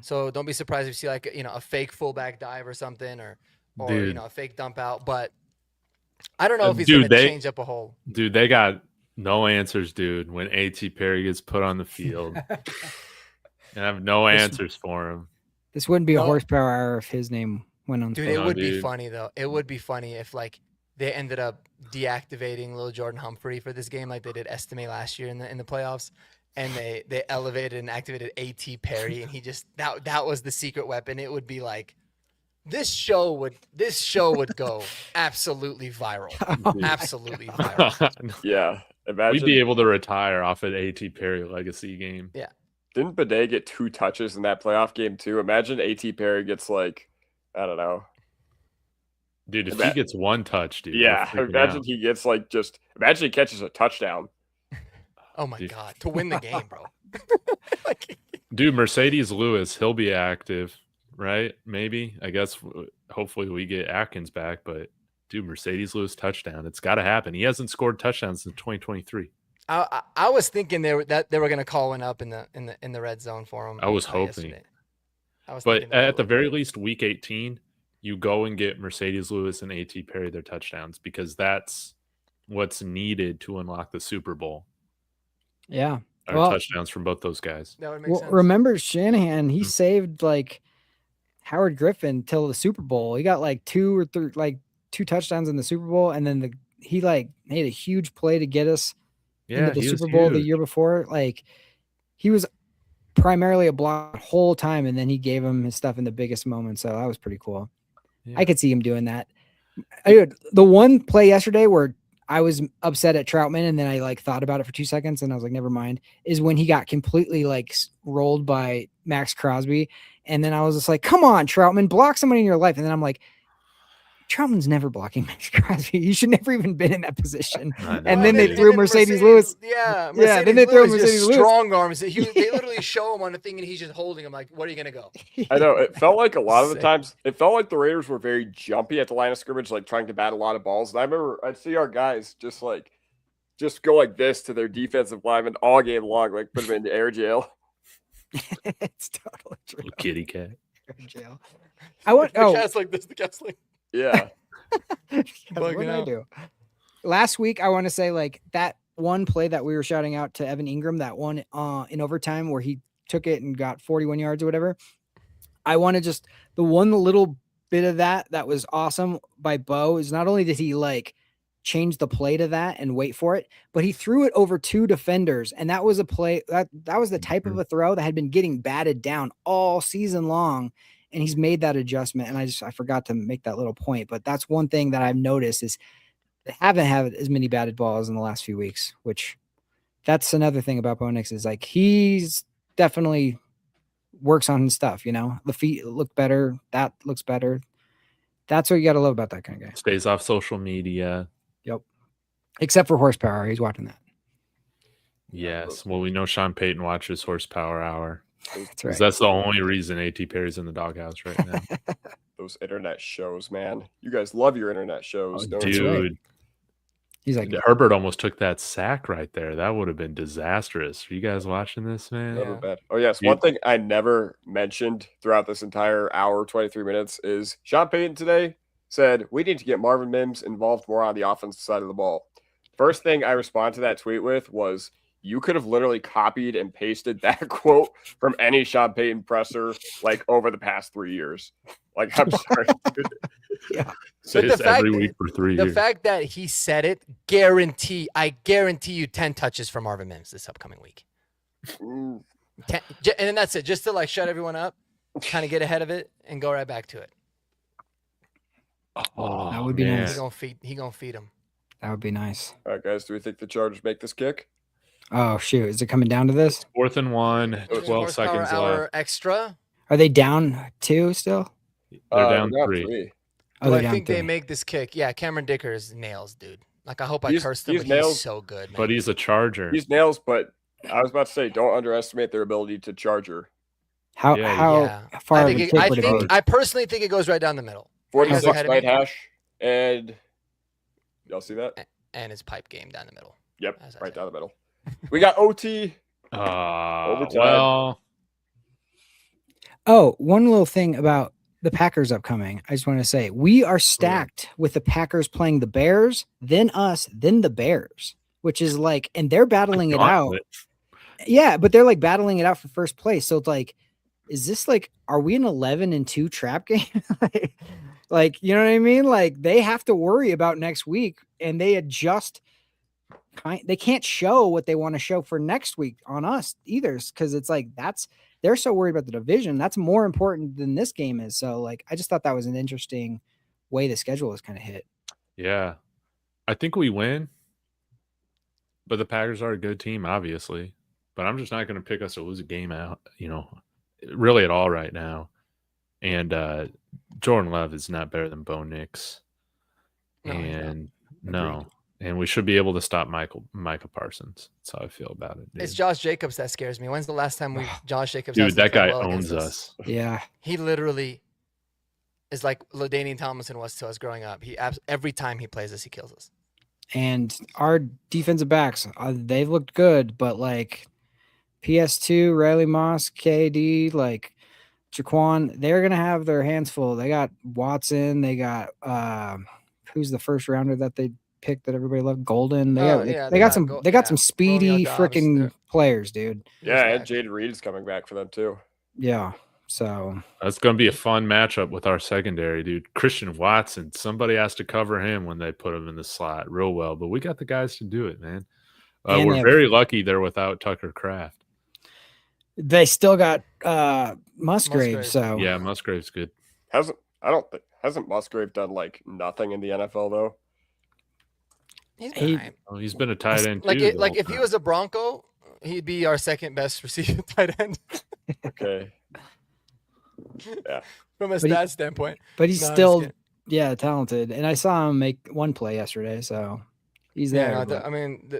Speaker 3: So don't be surprised if you see like a fake fullback dive or something, or
Speaker 1: Dude.
Speaker 3: a fake dump out. But I don't know if he's
Speaker 1: Dude,
Speaker 3: gonna change up a whole.
Speaker 1: Dude, they got no answers, dude, when A.T. Perry gets put on the field. And I have no answers for him.
Speaker 4: this wouldn't be a
Speaker 3: No.
Speaker 4: horsepower hour if his name went on.
Speaker 3: Dude,
Speaker 4: the
Speaker 3: it
Speaker 1: No,
Speaker 3: would be
Speaker 1: dude.
Speaker 3: funny though. It would be funny if like they ended up deactivating Lil Jordan Humphrey for this game, like they did Estime last year in the playoffs, and they elevated and activated A.T. Perry, and he just that was the secret weapon. It would be like this show would go absolutely viral, absolutely viral.
Speaker 2: Yeah. Imagine,
Speaker 1: We'd be able to retire off an A.T. Perry legacy game.
Speaker 3: Yeah.
Speaker 2: didn't Bidet get 2 touches in that playoff game too? Imagine A.T. Perry gets like, I don't know.
Speaker 1: Dude, if he gets 1 touch, dude.
Speaker 2: Yeah,
Speaker 1: we're freaking
Speaker 2: imagine
Speaker 1: out.
Speaker 2: he gets like imagine he catches a touchdown.
Speaker 3: Oh my
Speaker 1: Dude.
Speaker 3: God, to win the game, bro. Like,
Speaker 1: Dude, Mercedes Lewis, he'll be active, right? Maybe. I guess hopefully we get Atkins back, but dude, Mercedes Lewis touchdown. It's got to happen. He hasn't scored touchdowns since 2023.
Speaker 3: I was thinking they were going to call one up in the red zone for him.
Speaker 1: I was hoping.
Speaker 3: Yesterday. I was
Speaker 1: But
Speaker 3: thinking they
Speaker 1: at the
Speaker 3: would.
Speaker 1: very least, week 18, you go and get Mercedes Lewis and A.T. Perry their touchdowns because that's what's needed to unlock the Super Bowl.
Speaker 4: Yeah.
Speaker 1: Or
Speaker 4: Well,
Speaker 1: touchdowns from both those guys.
Speaker 3: That would make sense.
Speaker 4: remember Shanahan, he
Speaker 1: Mhm.
Speaker 4: saved like Howard Griffin till the Super Bowl. He got like 2 touchdowns in the Super Bowl, and then he like made a huge play to get us into the
Speaker 1: he was
Speaker 4: Super Bowl the
Speaker 1: huge.
Speaker 4: year before. Like he was primarily a block the whole time, and then he gave him his stuff in the biggest moment. So that was pretty cool.
Speaker 1: Yeah.
Speaker 4: I could see him doing that. The one play yesterday where I was upset at Troutman, and then I like thought about it for 2 seconds, and I was like, never mind, is when he got completely like rolled by Max Crosby. And then I was just like, come on, Troutman, block somebody in your life. And then I'm like, Troutman's never blocking Max Crosby. You should never even been in that position.
Speaker 1: I know.
Speaker 4: And then they threw Mercedes Lewis.
Speaker 3: Yeah,
Speaker 4: Yeah, then they threw Mercedes Lewis.
Speaker 3: Strong arms. They literally show him on the thing, and he's just holding him like, "What are you gonna go?"
Speaker 2: I know it felt like a lot of the
Speaker 3: Sick.
Speaker 2: times it felt like the Raiders were very jumpy at the line of scrimmage, like trying to bat a lot of balls. And I remember I'd see our guys just go like this to their defensive linemen all game long, like put them into air jail.
Speaker 4: It's totally true.
Speaker 1: Little kitty cat.
Speaker 4: Jail. I want.
Speaker 3: The
Speaker 4: Oh,
Speaker 3: cat's like this. The cat's like,
Speaker 2: Yeah.
Speaker 4: what
Speaker 3: bugging
Speaker 4: did I
Speaker 3: out.
Speaker 4: do? Last week, I want to say like that one play that we were shouting out to Evan Ingram, that one in overtime where he took it and got 41 yards or whatever. I want to just the one little bit of that was awesome by Bo is not only did he like change the play to that and wait for it, but he threw it over 2 defenders, and that was a play that was the type of a throw that had been getting batted down all season long. And he's made that adjustment. And I forgot to make that little point, but that's one thing that I've noticed is they haven't had as many batted balls in the last few weeks, which that's another thing about Bo Nix is like, he's definitely works on his stuff. You know, the feet look better. That looks better. That's what you got to love about that kind of guy.
Speaker 1: Stays off social media.
Speaker 4: Yep. Except for horsepower. He's watching that.
Speaker 1: Yes. Well, we know Sean Payton watches Horsepower Hour.
Speaker 4: That's right.
Speaker 1: That's the only reason A.T. Perry's in the doghouse right now.
Speaker 2: Those internet shows, man. You guys love your internet shows, don't you?
Speaker 1: Dude,
Speaker 4: right. He's like,
Speaker 1: Herbert almost took that sack right there. That would have been disastrous. Are you guys watching this, man?
Speaker 2: Never
Speaker 3: Yeah.
Speaker 2: bad. Oh, yes. One thing I never mentioned throughout this entire hour, 23 minutes, is Sean Payton today said, we need to get Marvin Mims involved more on the offensive side of the ball. First thing I responded to that tweet with was, you could have literally copied and pasted that quote from any Sean Payton presser like over the past 3 years. Like, I'm sorry, dude.
Speaker 4: yeah.
Speaker 1: Say
Speaker 3: But
Speaker 1: this
Speaker 3: the fact
Speaker 1: every
Speaker 3: that-
Speaker 1: week for 3
Speaker 3: The
Speaker 1: years.
Speaker 3: fact that he said it, I guarantee you 10 touches from Marvin Mims this upcoming week.
Speaker 2: Mm,
Speaker 3: 10, and then that's it, just to like shut everyone up, kind of get ahead of it, and go right back to it.
Speaker 1: Oh,
Speaker 4: That would be
Speaker 1: man.
Speaker 4: nice.
Speaker 3: He gonna feed him.
Speaker 4: That would be nice.
Speaker 2: All right, guys. Do we think the Chargers make this kick?
Speaker 4: Oh, shoot. Is it coming down to this?
Speaker 1: 4th and 1, 12
Speaker 3: Horsepower
Speaker 1: seconds
Speaker 3: hour
Speaker 1: left.
Speaker 3: extra.
Speaker 4: Are they down 2 still?
Speaker 1: They're down
Speaker 2: we got
Speaker 1: 3.
Speaker 4: Oh,
Speaker 3: Do
Speaker 4: they're
Speaker 3: I
Speaker 4: down
Speaker 3: think they
Speaker 4: 3.
Speaker 3: make this kick? Yeah, Cameron Dickers nails, dude. Like, I hope I
Speaker 2: He's-
Speaker 3: cursed him,
Speaker 2: he's
Speaker 3: but
Speaker 2: nails,
Speaker 3: he's so good, man.
Speaker 1: But he's a Charger.
Speaker 2: He's nails, but I was about to say, don't underestimate their ability to charger.
Speaker 4: How
Speaker 1: Yeah,
Speaker 3: yeah.
Speaker 4: far
Speaker 3: I
Speaker 4: of a
Speaker 3: think,
Speaker 4: kick
Speaker 3: I,
Speaker 4: would it
Speaker 3: think
Speaker 4: be?
Speaker 3: I personally think it goes right down the middle.
Speaker 2: 46
Speaker 3: ahead of me.
Speaker 2: night hash, and y'all see that?
Speaker 3: And his pipe game down the middle.
Speaker 2: Yep,
Speaker 3: As I
Speaker 2: right
Speaker 3: said.
Speaker 2: down the middle. We got OT. Overtime.
Speaker 1: Well,
Speaker 4: Oh, one little thing about the Packers upcoming. I just want to say we are stacked with the Packers playing the Bears, then us, then the Bears, which is like, and they're battling it out.
Speaker 1: gauntlet.
Speaker 4: Yeah, but they're like battling it out for first place. So it's like, is this like, are we an 11-2 trap game? Like, you know what I mean? Like they have to worry about next week, and they adjust. They can't show what they want to show for next week on us either, because it's like they're so worried about the division. That's more important than this game is. So like, I just thought that was an interesting way the schedule was kind of hit.
Speaker 1: Yeah. I think we win. But the Packers are a good team, obviously. But I'm just not going to pick us to lose a game out, really at all right now. And Jordan Love is not better than Bo Nix.
Speaker 3: No, he's not.
Speaker 1: And
Speaker 4: Agreed.
Speaker 1: and we should be able to stop Micah Parsons. That's how I feel about it, dude.
Speaker 3: It's Josh Jacobs that scares me. When's the last time Josh Jacobs?
Speaker 1: Dude,
Speaker 3: hasn't
Speaker 1: that
Speaker 3: played
Speaker 1: guy
Speaker 3: well
Speaker 1: owns
Speaker 3: against
Speaker 1: us.
Speaker 4: Yeah.
Speaker 3: He literally is like LaDainian Tomlinson was to us growing up. Every time he plays us, he kills us.
Speaker 4: And our defensive backs, they've looked good, but like PS2, Riley Moss, KD, like Jaquan, they're gonna have their hands full. They got Watson, they got who's the first rounder that they picked that everybody loved? Golden. They got some speedy freaking players, dude.
Speaker 2: Yeah, and Jaden Reed is coming back for them too.
Speaker 4: Yeah. So
Speaker 1: that's going to be a fun matchup with our secondary, dude. Christian Watson, somebody has to cover him when they put him in the slot real well, but we got the guys to do it, man. We're very lucky they're without Tucker Kraft.
Speaker 4: They still got Musgrave. So
Speaker 1: yeah, Musgrave's good.
Speaker 2: Hasn't Musgrave done like nothing in the NFL though?
Speaker 1: He's been a tight end
Speaker 3: like
Speaker 1: too.
Speaker 3: if he was a Bronco, he'd be our second best receiver tight end.
Speaker 2: Okay. Yeah.
Speaker 3: From a stats standpoint.
Speaker 4: But he's still talented. And I saw him make one play yesterday, so he's there.
Speaker 3: Yeah, I mean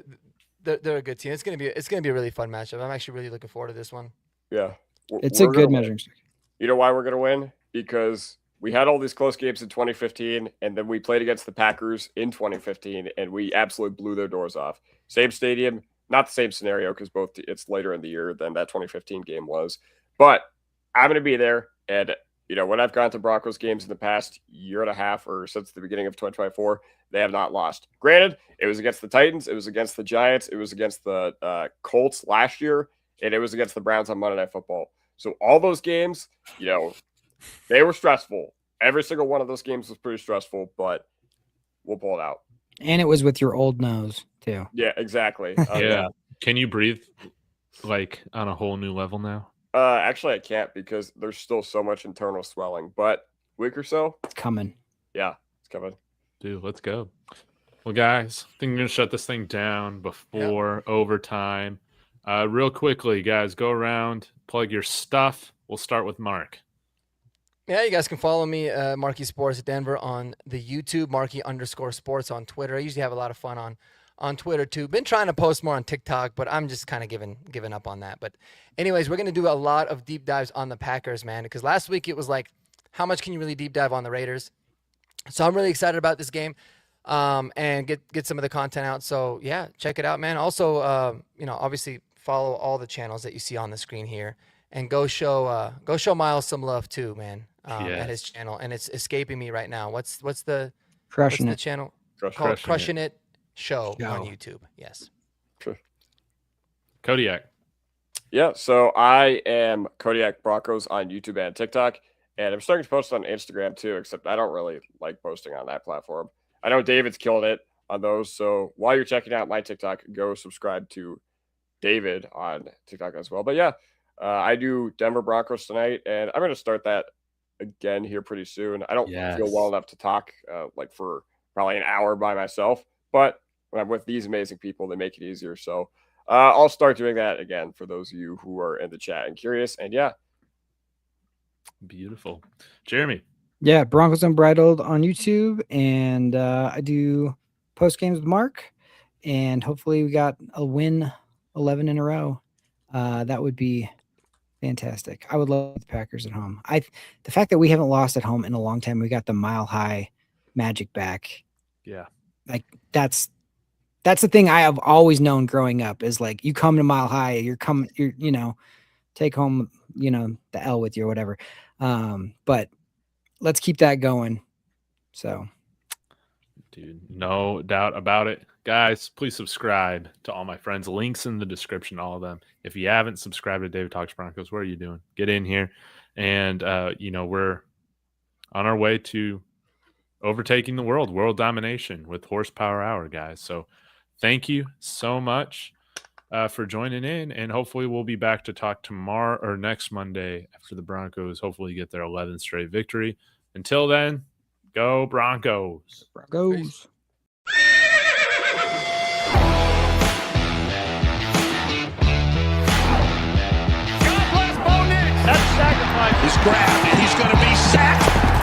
Speaker 3: they're a good team. It's gonna be a really fun matchup. I'm actually really looking forward to this one.
Speaker 2: Yeah.
Speaker 4: It's a good measuring stick.
Speaker 2: You know why we're gonna win? Because we had all these close games in 2015, and then we played against the Packers in 2015, and we absolutely blew their doors off. Same stadium, not the same scenario because it's later in the year than that 2015 game was. But I'm going to be there, and when I've gone to Broncos games in the past year and a half or since the beginning of 2024, they have not lost. Granted, it was against the Titans, it was against the Giants, it was against the Colts last year, and it was against the Browns on Monday Night Football. So all those games, they were stressful. Every single one of those games was pretty stressful, but we'll pull it out.
Speaker 4: And it was with your old nose, too.
Speaker 2: Yeah, exactly.
Speaker 1: Yeah. Can you breathe like on a whole new level now?
Speaker 2: Actually, I can't because there's still so much internal swelling, but week or so.
Speaker 4: It's coming.
Speaker 2: Yeah, it's coming.
Speaker 1: Dude, let's go. Well, guys, I think I'm going to shut this thing down before overtime. Real quickly, guys, go around, plug your stuff. We'll start with Mark.
Speaker 3: Yeah, you guys can follow me, Marky Sports Denver, on the YouTube, Marky_Sports on Twitter. I usually have a lot of fun on Twitter too. Been trying to post more on TikTok, but I'm just kind of giving up on that. But anyways, we're going to do a lot of deep dives on the Packers, man, because last week it was like, how much can you really deep dive on the Raiders? So I'm really excited about this game and get some of the content out. So, yeah, check it out, man. Also, obviously follow all the channels that you see on the screen here. And go show Miles some love too, man, at his channel. And it's escaping me right now. What's the channel? Crushing It Show on YouTube. Yes.
Speaker 1: Kodiak.
Speaker 2: Yeah, so I am Kodiak Broncos on YouTube and TikTok, and I'm starting to post on Instagram too, except I don't really like posting on that platform. I know David's killing it on those, so while you're checking out my TikTok, go subscribe to David on TikTok as well. But yeah, I do Denver Broncos tonight, and I'm going to start that again here pretty soon. I don't feel well enough to talk like for probably an hour by myself, but when I'm with these amazing people, they make it easier. So I'll start doing that again for those of you who are in the chat and curious. And yeah.
Speaker 1: Beautiful. Jeremy.
Speaker 4: Yeah, Broncos Unbridled on YouTube, and I do post games with Mark, and hopefully we got a win 11 in a row. That would be fantastic. I would love the Packers at home. The fact that we haven't lost at home in a long time, we got the Mile High magic back.
Speaker 1: Yeah.
Speaker 4: Like that's the thing I have always known growing up is like you come to Mile High, you're take home, the L with you or whatever. But let's keep that going. So,
Speaker 1: dude, no doubt about it. Guys, please subscribe to all my friends. Links in the description, all of them. If you haven't subscribed to David Talks Broncos, what are you doing? Get in here. And, we're on our way to overtaking the world domination with Horsepower Hour, guys. So thank you so much for joining in. And hopefully we'll be back to talk tomorrow or next Monday after the Broncos hopefully get their 11th straight victory. Until then, go Broncos.
Speaker 4: Broncos.
Speaker 3: Peace.
Speaker 1: sacrifice.
Speaker 5: He's grabbed and he's going to be sacked.